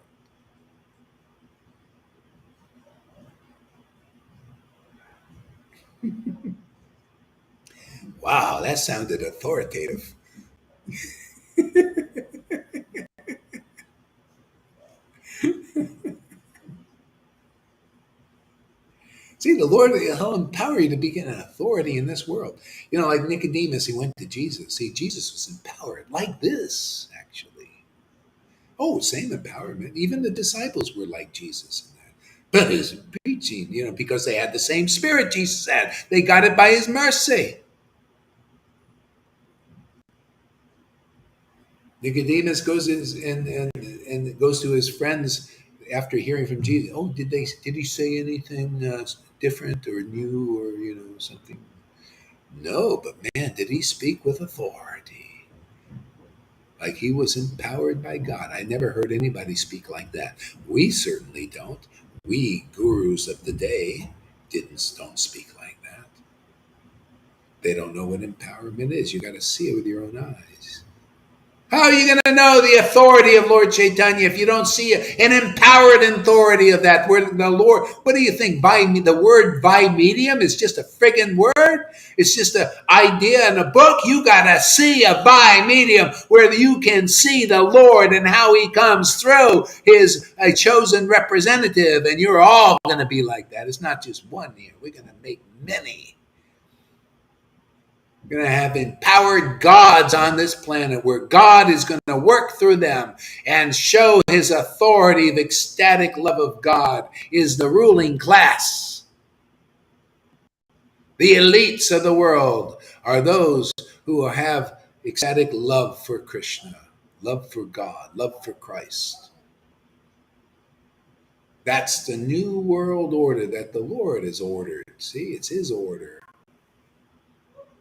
Wow, that sounded authoritative. See, the Lord, he'll empower you to begin an authority in this world. You know, like Nicodemus, he went to Jesus. See, Jesus was empowered like this, actually. Oh, same empowerment. Even the disciples were like Jesus in that. But his preaching, because they had the same spirit Jesus had. They got it by his mercy. Nicodemus goes and goes to his friends after hearing from Jesus. Oh, did he say anything different or new or something? No, but man, did he speak with authority? Like he was empowered by God. I never heard anybody speak like that. We certainly don't. We gurus of the day don't speak like that. They don't know what empowerment is. You got to see it with your own eyes. How are you going to know the authority of Lord Caitanya if you don't see an empowered authority of that word? The Lord, what do you think? The word by medium is just a friggin' word? It's just an idea in a book? You got to see a by medium where you can see the Lord and how he comes through his chosen representative. And you're all going to be like that. It's not just one here. We're going to make many. We're going to have empowered gods on this planet where God is going to work through them and show his authority. The ecstatic love of God is the ruling class. The elites of the world are those who have ecstatic love for Krishna, love for God, love for Christ. That's the new world order that the Lord has ordered. See, it's his order.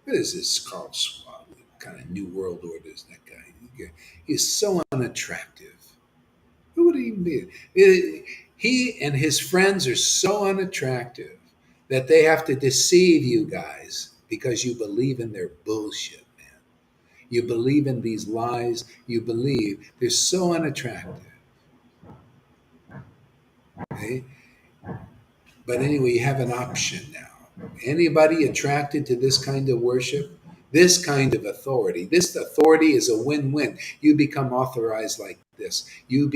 What is this Carl Schwab? What kind of new world order is that guy? He's so unattractive. Who would he be? He and his friends are so unattractive that they have to deceive you guys because you believe in their bullshit, man. You believe in these lies. You believe they're so unattractive. Okay? But anyway, you have an option now. Anybody attracted to this kind of worship, this kind of authority, this authority is a win-win. You become authorized like this. You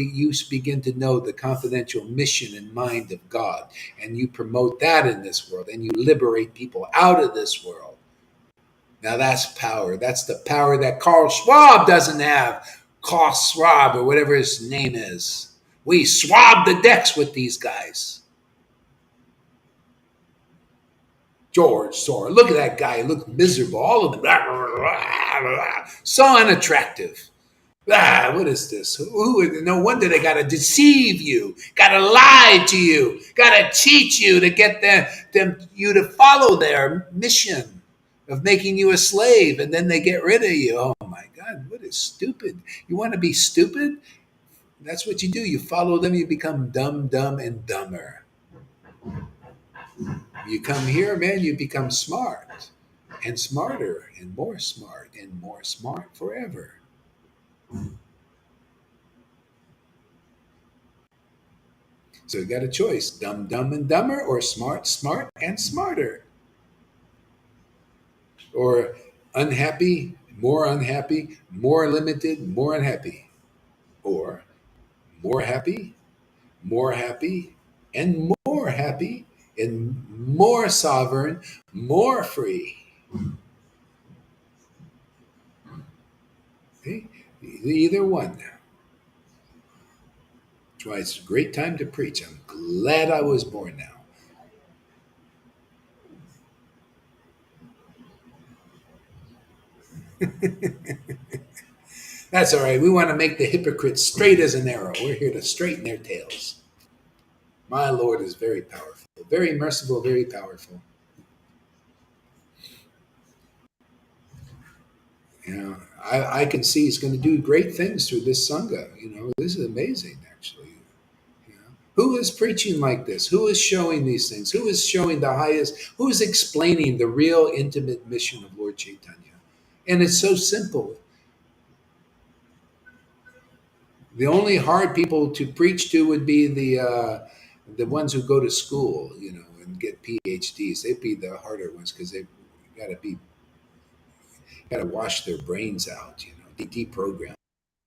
begin to know the confidential mission and mind of God, and you promote that in this world, and you liberate people out of this world. Now that's power. That's the power that Carl Schwab doesn't have. Klaus Schwab or whatever his name is. We swab the decks with these guys. George Soros. Look at that guy. He looks miserable. All of them. So unattractive. What is this? No wonder they got to deceive you, got to lie to you, got to cheat you to get you to follow their mission of making you a slave, and then they get rid of you. Oh my God, what is stupid? You want to be stupid? That's what you do. You follow them, you become dumb, and dumber. You come here, man, you become smart and smarter and more smart forever. So you got a choice, dumb, and dumber, or smart, and smarter. Or unhappy, more limited, more unhappy. Or more happy, and more happy, and more sovereign, more free. Okay? Either one now. That's why it's a great time to preach. I'm glad I was born now. That's all right. We want to make the hypocrites straight as an arrow. We're here to straighten their tails. My Lord is very powerful, very merciful, very powerful. You know, I can see He's going to do great things through this Sangha. You know, this is amazing, actually. You know, who is preaching like this? Who is showing these things? Who is showing the highest? Who is explaining the real intimate mission of Lord Chaitanya? And it's so simple. The only hard people to preach to would be the ones who go to school, you know, and get PhDs. They'd be the harder ones because they've got to wash their brains out, you know, deprogram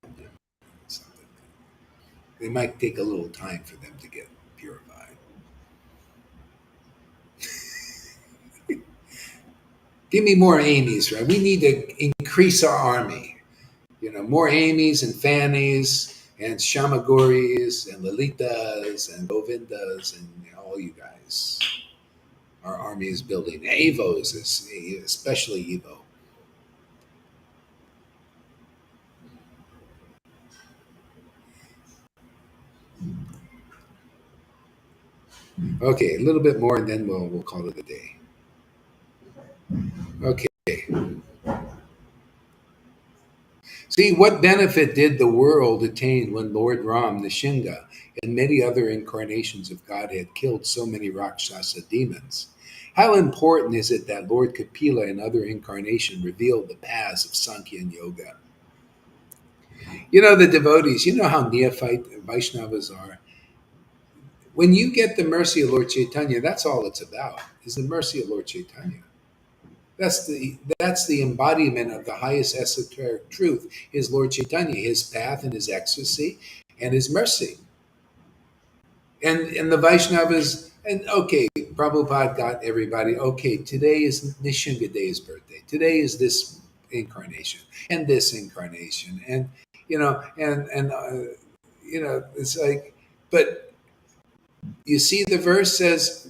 them. Something. They might take a little time for them to get purified. Give me more Amy's, right? We need to increase our army. You know, more Amy's and Fanny's and Shamaguris and Lalitas and Govindas and all you guys. Our army is building. Evos, especially Evo. Okay, a little bit more, and then we'll call it a day. Okay. See, what benefit did the world attain when Lord Ram, Nishinga, and many other incarnations of Godhead killed so many Rakshasa demons? How important is it that Lord Kapila and other incarnations revealed the paths of Sankhya and Yoga? You know, the devotees, you know how neophyte Vaishnavas are. When you get the mercy of Lord Chaitanya, that's all it's about, is the mercy of Lord Chaitanya. That's the embodiment of the highest esoteric truth, is Lord Chaitanya, his path and his ecstasy and his mercy. And the Vaishnavas, and okay, Prabhupada got everybody, okay, today is Nishingadeva's birthday. Today is this incarnation and this incarnation. And, you know, you know, it's like, but you see the verse says,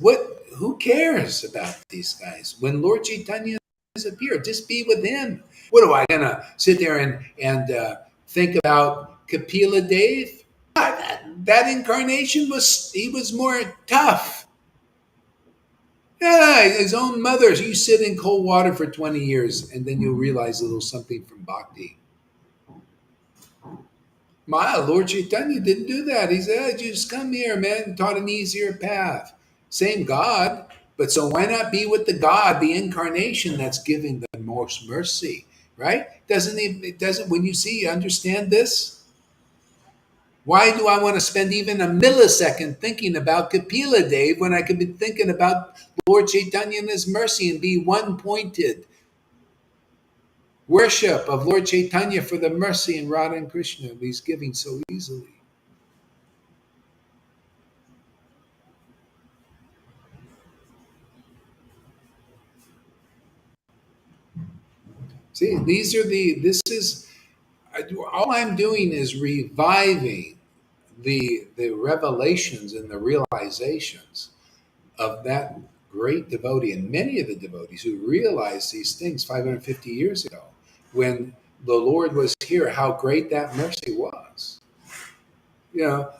who cares about these guys? When Lord Chaitanya has appeared, just be with him. What am I gonna sit there and think about Kapila Dev? That incarnation he was more tough. Yeah, his own mother. You sit in cold water for 20 years and then you'll realize a little something from bhakti. My Lord Chaitanya didn't do that. He said, just come here, man, taught an easier path. Same God, but so why not be with the God, the incarnation that's giving the most mercy, right? It doesn't, when you see, understand this? Why do I want to spend even a millisecond thinking about Kapila Dev when I could be thinking about Lord Chaitanya and his mercy and be one pointed? Worship of Lord Chaitanya for the mercy in Radha and Krishna he's giving so easily. See, this is, all I'm doing is reviving the revelations and the realizations of that great devotee and many of the devotees who realized these things 550 years ago when the Lord was here, how great that mercy was. You know,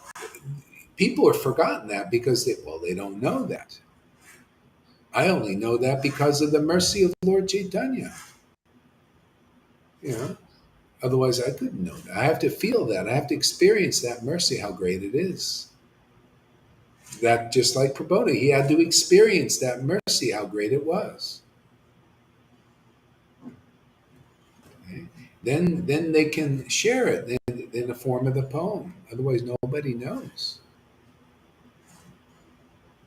people have forgotten that because they don't know that. I only know that because of the mercy of Lord Chaitanya. You know, otherwise I couldn't know that. I have to feel that. I have to experience that mercy, how great it is. That just like Prabodha, he had to experience that mercy, how great it was. Okay? Then they can share it in the form of the poem. Otherwise, nobody knows.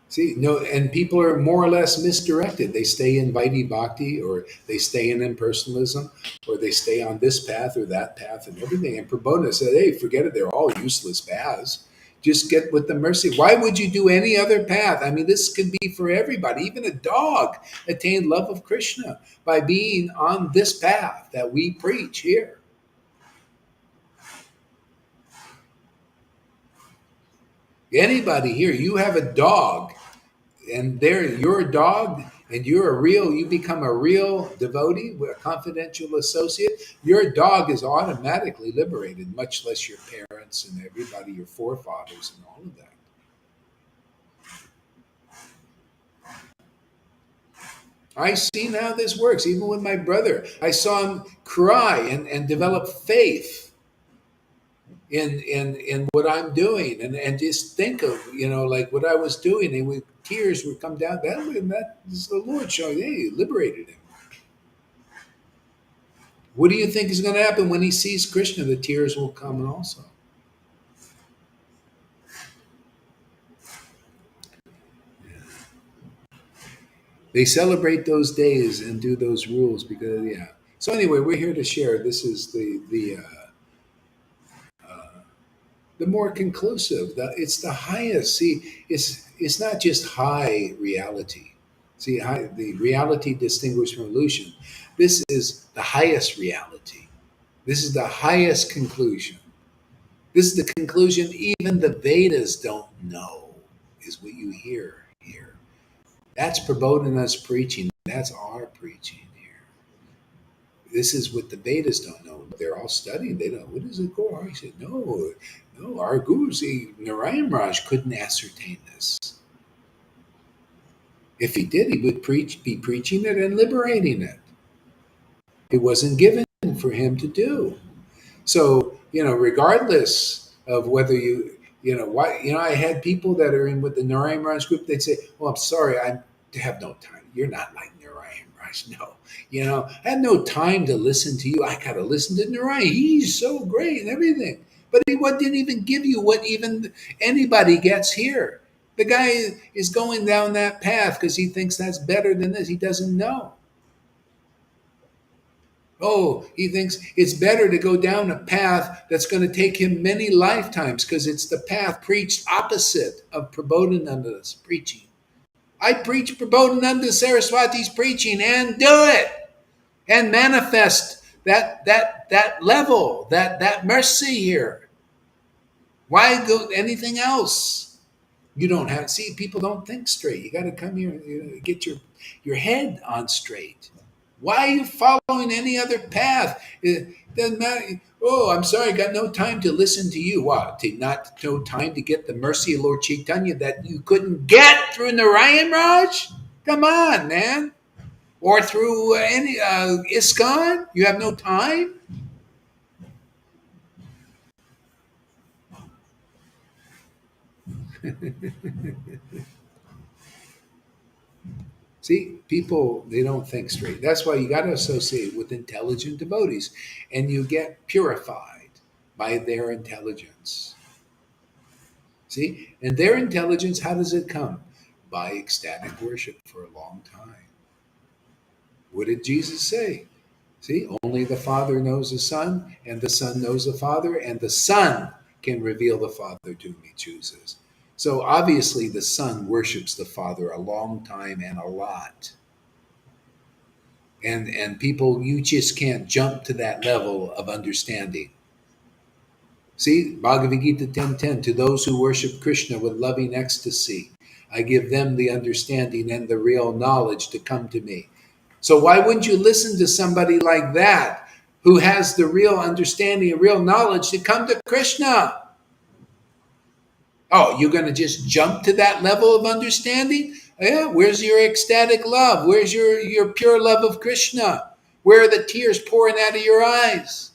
See, no, and people are more or less misdirected. They stay in Vaidhi Bhakti, or they stay in impersonalism, or they stay on this path or that path and everything. And Prabodha said, hey, forget it. They're all useless paths. Just get with the mercy. Why would you do any other path? I mean, this could be for everybody. Even a dog attained love of Krishna by being on this path that we preach here. Anybody here, you have a dog, and your dog and you become a real devotee, a confidential associate, your dog is automatically liberated, much less your parents and everybody, your forefathers and all of that. I've seen how this works, even with my brother. I saw him cry and develop faith in what I'm doing, and just think of, like what I was doing, and tears would come down. That is the Lord showing, hey, he liberated him. What do you think is going to happen when he sees Krishna? The tears will come also. They celebrate those days and do those rules because, yeah. So anyway, we're here to share. This is the more conclusive. It's the highest. See, it's not just high reality. See, the reality distinguished from illusion. This is the highest reality. This is the highest conclusion. This is the conclusion even the Vedas don't know, is what you hear here. That's Prabodhana's preaching. That's our preaching here. This is what the Vedas don't know. They're all studying. They don't. What is it for? I said, no. Our Guru, Narayan Raj couldn't ascertain this. If he did, he would be preaching it and liberating it. It wasn't given for him to do. So, regardless of whether I had people that are in with the Narayan Raj group, they'd say, well, I'm sorry, I have no time. You're not like Narayan Raj. No, I had no time to listen to you. I got to listen to Narayan. He's so great and everything. But he didn't even give you what even anybody gets here. The guy is going down that path because he thinks that's better than this. He doesn't know. Oh, he thinks it's better to go down a path that's going to take him many lifetimes because it's the path preached opposite of Prabodhananda's preaching. I preach Prabodhananda Saraswati's preaching and do it and manifest that level, that mercy here. Why go anything else? You don't have, see, people don't think straight. You got to come here and get your head on straight. Why are you following any other path? It doesn't matter. Oh, I'm sorry, I got no time to listen to you. What? No time to get the mercy of Lord Caitanya that you couldn't get through Narayan Raj? Come on, man. Or through any ISKCON? You have no time? See, people, they don't think straight. That's why you got to associate with intelligent devotees, and you get purified by their intelligence. See? And their intelligence, how does it come? By ecstatic worship for a long time. What did Jesus say? See, only the Father knows the Son, and the Son knows the Father, and the Son can reveal the Father to whom he chooses. So obviously the Son worships the Father a long time and a lot. And people, you just can't jump to that level of understanding. See, Bhagavad Gita 10:10, to those who worship Krishna with loving ecstasy, I give them the understanding and the real knowledge to come to me. So why wouldn't you listen to somebody like that who has the real understanding and real knowledge to come to Krishna? Oh, you're going to just jump to that level of understanding? Yeah, where's your ecstatic love? Where's your pure love of Krishna? Where are the tears pouring out of your eyes?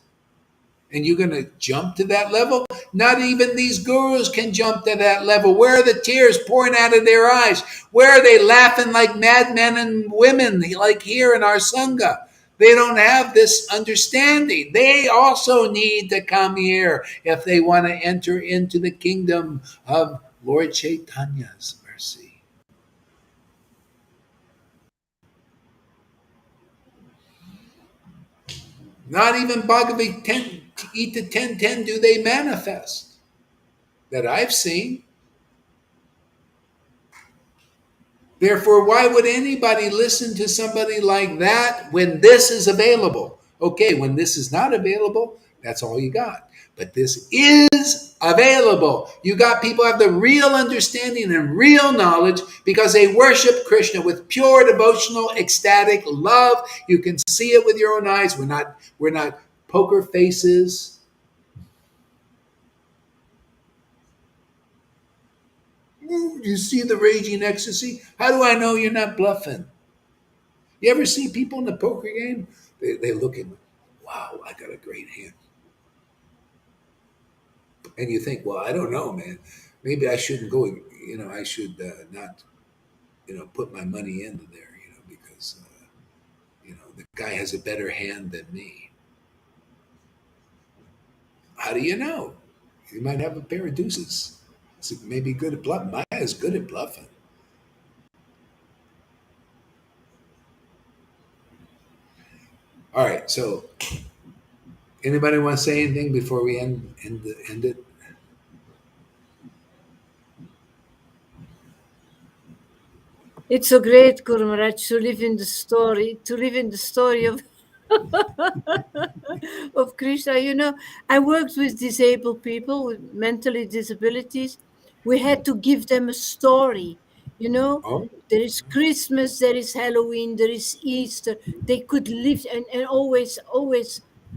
And you're going to jump to that level? Not even these gurus can jump to that level. Where are the tears pouring out of their eyes? Where are they laughing like madmen and women, like here in our Sangha? They don't have this understanding. They also need to come here if they want to enter into the kingdom of Lord Caitanya's mercy. Not even Bhagavad Gita 10:10 do they manifest that I've seen. Therefore, why would anybody listen to somebody like that when this is available? Okay, when this is not available, that's all you got. But this is available. You got people have the real understanding and real knowledge because they worship Krishna with pure devotional, ecstatic love. You can see it with your own eyes. We're not poker faces. You see the raging ecstasy? How do I know you're not bluffing? You ever see people in the poker game? They look at, wow, I got a great hand. And you think, well, I don't know, man. Maybe I shouldn't go. I should not, put my money into there, because the guy has a better hand than me. How do you know? You might have a pair of deuces. So maybe good at bluffing. Maya is good at bluffing. All right. So, anybody want to say anything before we end it? It's so great, Guru Maharaj, to live in the story of of Krishna. I worked with disabled people with mentally disabilities. We had to give them a story. Oh, There is Christmas, there is Halloween, there is Easter. They could live and always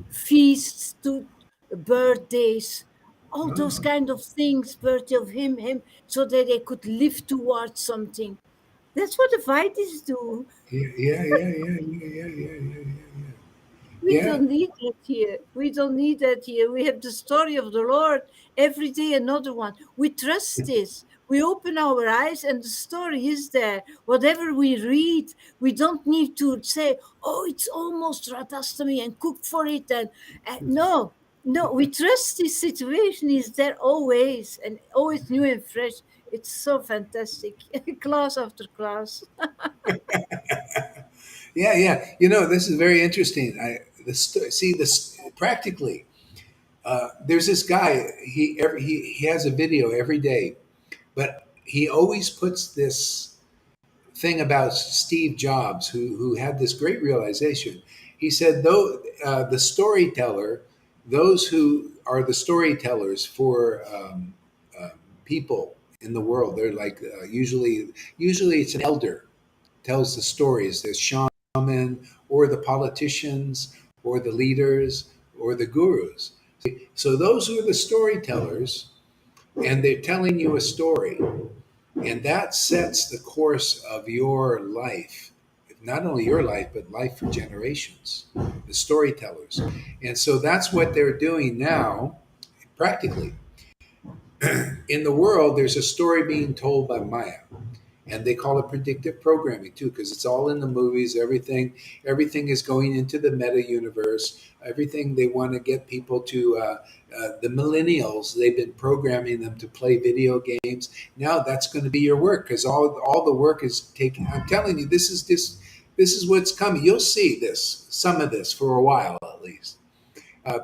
feasts to birthdays, all those oh. kind of things, birthday of him, so that they could live towards something. That's what the Devotees do. Yeah, yeah, yeah, yeah, yeah, yeah, yeah, yeah, yeah. We Yeah, don't need that here. We don't need that here. We have the story of the Lord every day, another one. We trust this. We open our eyes and the story is there. Whatever we read, we don't need to say, oh, it's almost Radhastami and cook for it. And no, no, we trust this situation is there always and always new and fresh. It's so fantastic. Class after class. yeah, yeah. This is very interesting. See this practically. There's this guy. He has a video every day, but he always puts this thing about Steve Jobs, who had this great realization. He said, though the storyteller, those who are the storytellers for people in the world, they're like usually it's an elder tells the stories. The shaman or the politicians or the leaders or the gurus. So those who are the storytellers, and they're telling you a story, and that sets the course of your life. Not only your life, but life for generations. The storytellers. And so that's what they're doing now, practically. In the world, there's a story being told by Maya, and they call it predictive programming too, because it's all in the movies. Everything is going into the meta universe. Everything they want to get people to the millennials, they've been programming them to play video games. Now that's going to be your work, because all the work is taken. I'm telling you, this is what's coming. You'll see some of this for a while at least.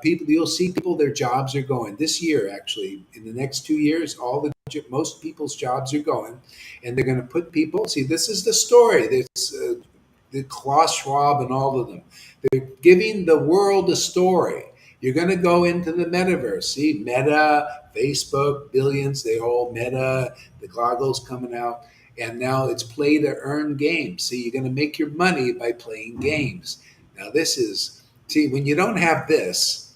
You'll see people, their jobs are going this year. Actually, in the next 2 years, most people's jobs are going, and they're going to put people. See, this is the story. There's the Klaus Schwab and all of them. They're giving the world a story. You're going to go into the metaverse. See, Meta, Facebook, billions. They all Meta. The goggles coming out, and now it's play to earn games. See, you're going to make your money by playing games. Now, this is. See, when you don't have this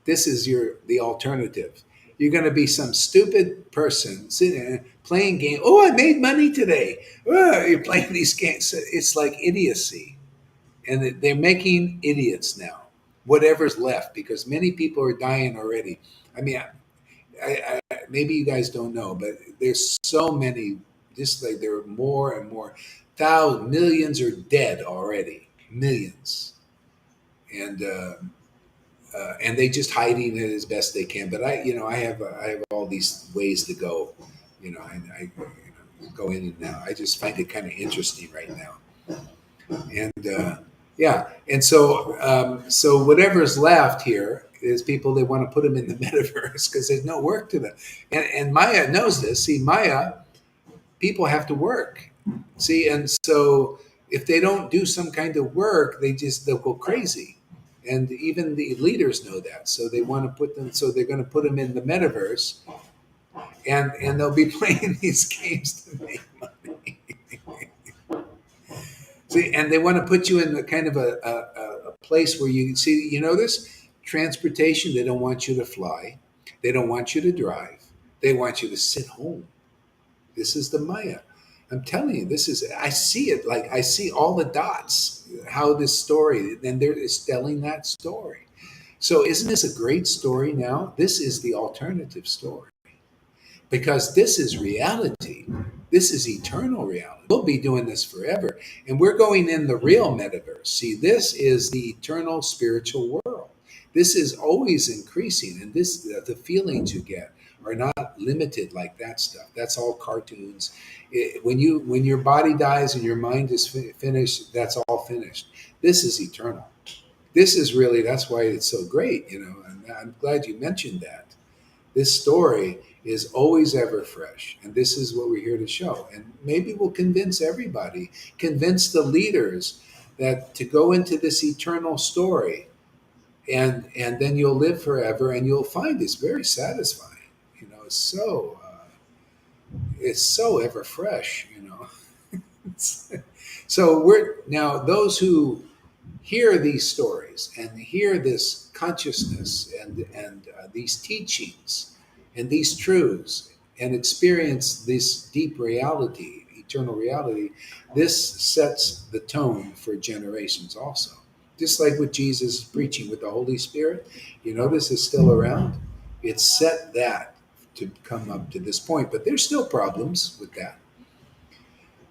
is the alternative. You're going to be some stupid person sitting there playing game. Oh, I made money today. Oh, you're playing these games. It's like idiocy, and they're making idiots now. Whatever's left, because many people are dying already. I mean, maybe you guys don't know, but there's so many. Just like there are more and more. Thousands, millions are dead already. Millions, and they just hiding it as best they can. But I have all these ways to go. I go in and out. I just find it kind of interesting right now. And yeah, and so whatever's left here is people they want to put them in the metaverse because there's no work to them. And Maya knows this. See, Maya, people have to work. See, and so if they don't do some kind of work, they'll go crazy. and even the leaders know that. So they want to put them. So they're going to put them in the metaverse, and they'll be playing these games to make money. See, and they want to put you in a kind of a place where you see. You know this transportation. They don't want you to fly. They don't want you to drive. They want you to sit home. This is the Maya. I'm telling you, this is, I see it. Like, I see all the dots, how this story, and they're telling that story. So, isn't this a great story now? This is the alternative story because this is reality. This is eternal reality. We'll be doing this forever. And we're going in the real metaverse. See, this is the eternal spiritual world. This is always increasing. And this, the feelings you get are not limited like that stuff. That's all cartoons. When your body dies and your mind is finished, that's all finished. This is eternal. This is really, that's why it's so great, you know, and I'm glad you mentioned that. This story is always ever fresh, and this is what we're here to show. And maybe we'll convince everybody, convince the leaders that to go into this eternal story, and then you'll live forever, and you'll find it's very satisfying. You know, it's so ever fresh. You know, so we're now those who hear these stories and hear this consciousness and these teachings and these truths and experience this deep reality, eternal reality, this sets the tone for generations also. Just like with Jesus preaching with the Holy Spirit, you notice it's still around. It set that to come up to this point, but there's still problems with that.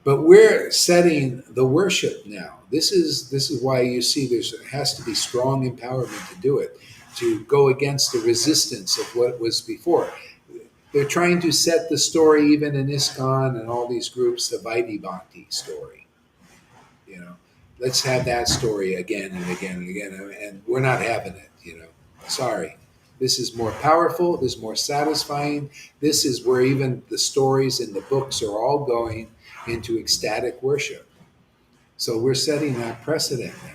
But we're setting the worship now. This is why you see there has to be strong empowerment to do it, to go against the resistance of what was before. They're trying to set the story, even in ISKCON and all these groups, the Vaidhi Bhakti story. You know, let's have that story again and again and again, and we're not having it. You know, sorry. This is more powerful. This is more satisfying. This is where even the stories in the books are all going into ecstatic worship. So we're setting that precedent now.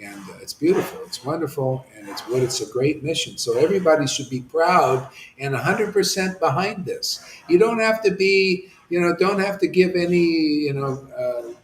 And it's beautiful, it's wonderful, and it's a great mission. So everybody should be proud and 100% behind this. You don't have to be, don't have to give any,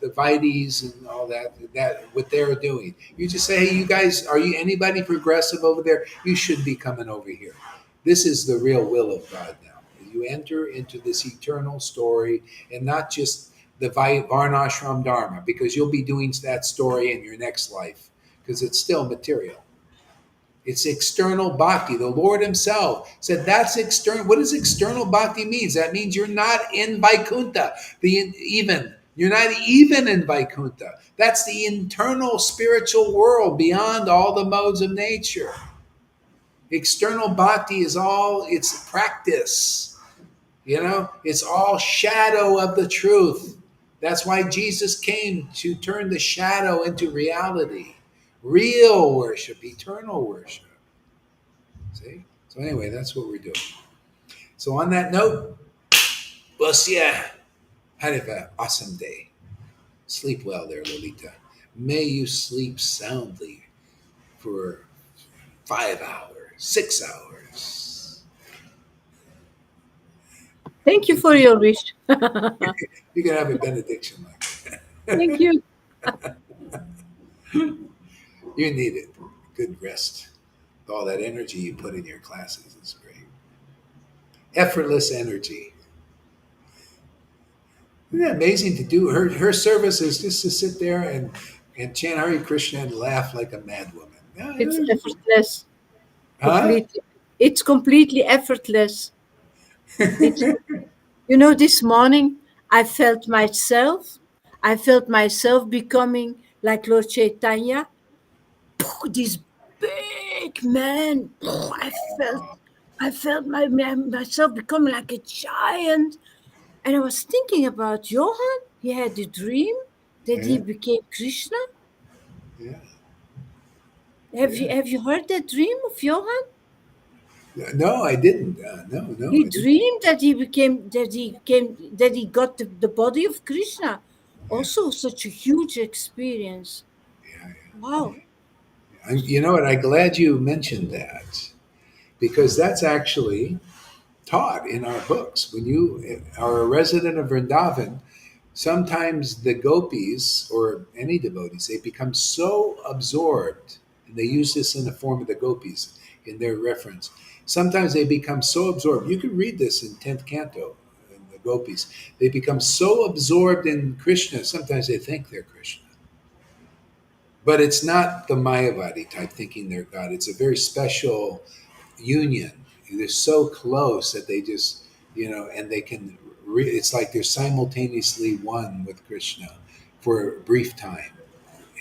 the Vaidhis and all that what they're doing. You just say, hey, you guys, are you anybody progressive over there? You should be coming over here. This is the real will of God now. You enter into this eternal story and not just the Varnashram Dharma, because you'll be doing that story in your next life, because it's still material. It's external bhakti. The Lord himself said that's external. What does external bhakti means? That means you're not in Vaikuntha. You're not even in Vaikuntha. That's the internal spiritual world beyond all the modes of nature. External bhakti is it's practice. It's all shadow of the truth. That's why Jesus came, to turn the shadow into reality. Real worship, eternal worship. See? So anyway, that's what we're doing. So on that note, we'll see ya. Have an awesome day. Sleep well there, Lolita. May you sleep soundly for 5 hours, 6 hours. Thank you for your wish. You can have a benediction like that. Thank you. You need it. Good rest. All that energy you put in your classes is great. Effortless energy. Isn't that amazing to do? Her service is just to sit there and chant Hare Krishna and laugh like a mad woman. It's effortless. Huh? Completely. It's completely effortless. This morning I felt myself becoming like Lord Caitanya. This big man. I felt myself becoming like a giant. And I was thinking about Johann. He had a dream that he became Krishna. Yeah. Have you heard that dream of Johann? No, I didn't. No. He I didn't. dreamed that he got the body of Krishna. Also, such a huge experience. Yeah. Wow. You know what? I'm glad you mentioned that because that's actually taught in our books. When you are a resident of Vrindavan, sometimes the gopis or any devotees, they become so absorbed, and they use this in the form of the gopis in their reference. Sometimes they become so absorbed. You can read this in 10th canto, in the gopis. They become so absorbed in Krishna, sometimes they think they're Krishna. But it's not the Mayavadi type thinking they're God. It's a very special union. They're so close that they just, and they can, it's like they're simultaneously one with Krishna for a brief time.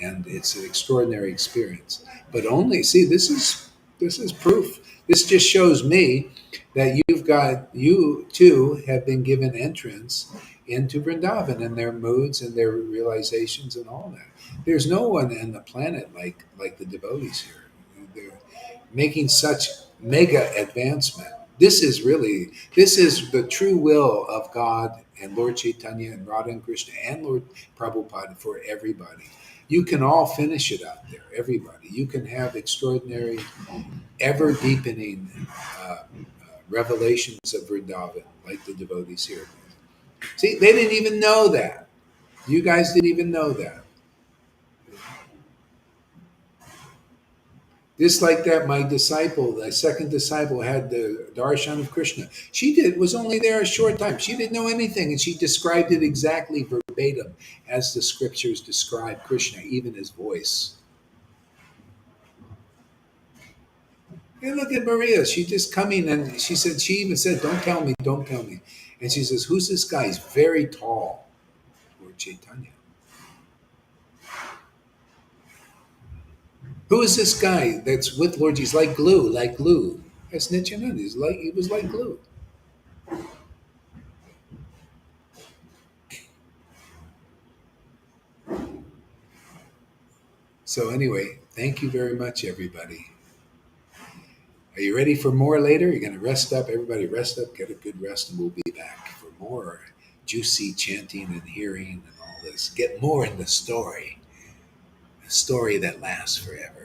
And it's an extraordinary experience. But only, see, this is proof. This just shows me that you too have been given entrance into Vrindavan and their moods and their realizations and all that. There's no one on the planet like the devotees here. They're making such mega advancement. This is the true will of God and Lord Chaitanya and Radha and Krishna and Lord Prabhupada for everybody. You can all finish it out there, everybody. You can have extraordinary, ever deepening revelations of Vrindavan, like the devotees here. See, they didn't even know that. You guys didn't even know that. Just like that, my disciple, the second disciple, had the darshan of Krishna. Was only there a short time. She didn't know anything, and she described it exactly verbatim as the scriptures describe Krishna, even his voice. Hey, look at Maria. She's just coming, and she even said, "Don't tell me, don't tell me." And she says, "Who's this guy? He's very tall." Lord Chaitanya. Who is this guy that's with Lord? He's like glue, like glue. That's Nityananda. He was like glue. So anyway, thank you very much, everybody. Are you ready for more later? You're going to rest up. Everybody rest up, get a good rest, and we'll be back for more juicy chanting and hearing and all this. Get more in the story, a story that lasts forever.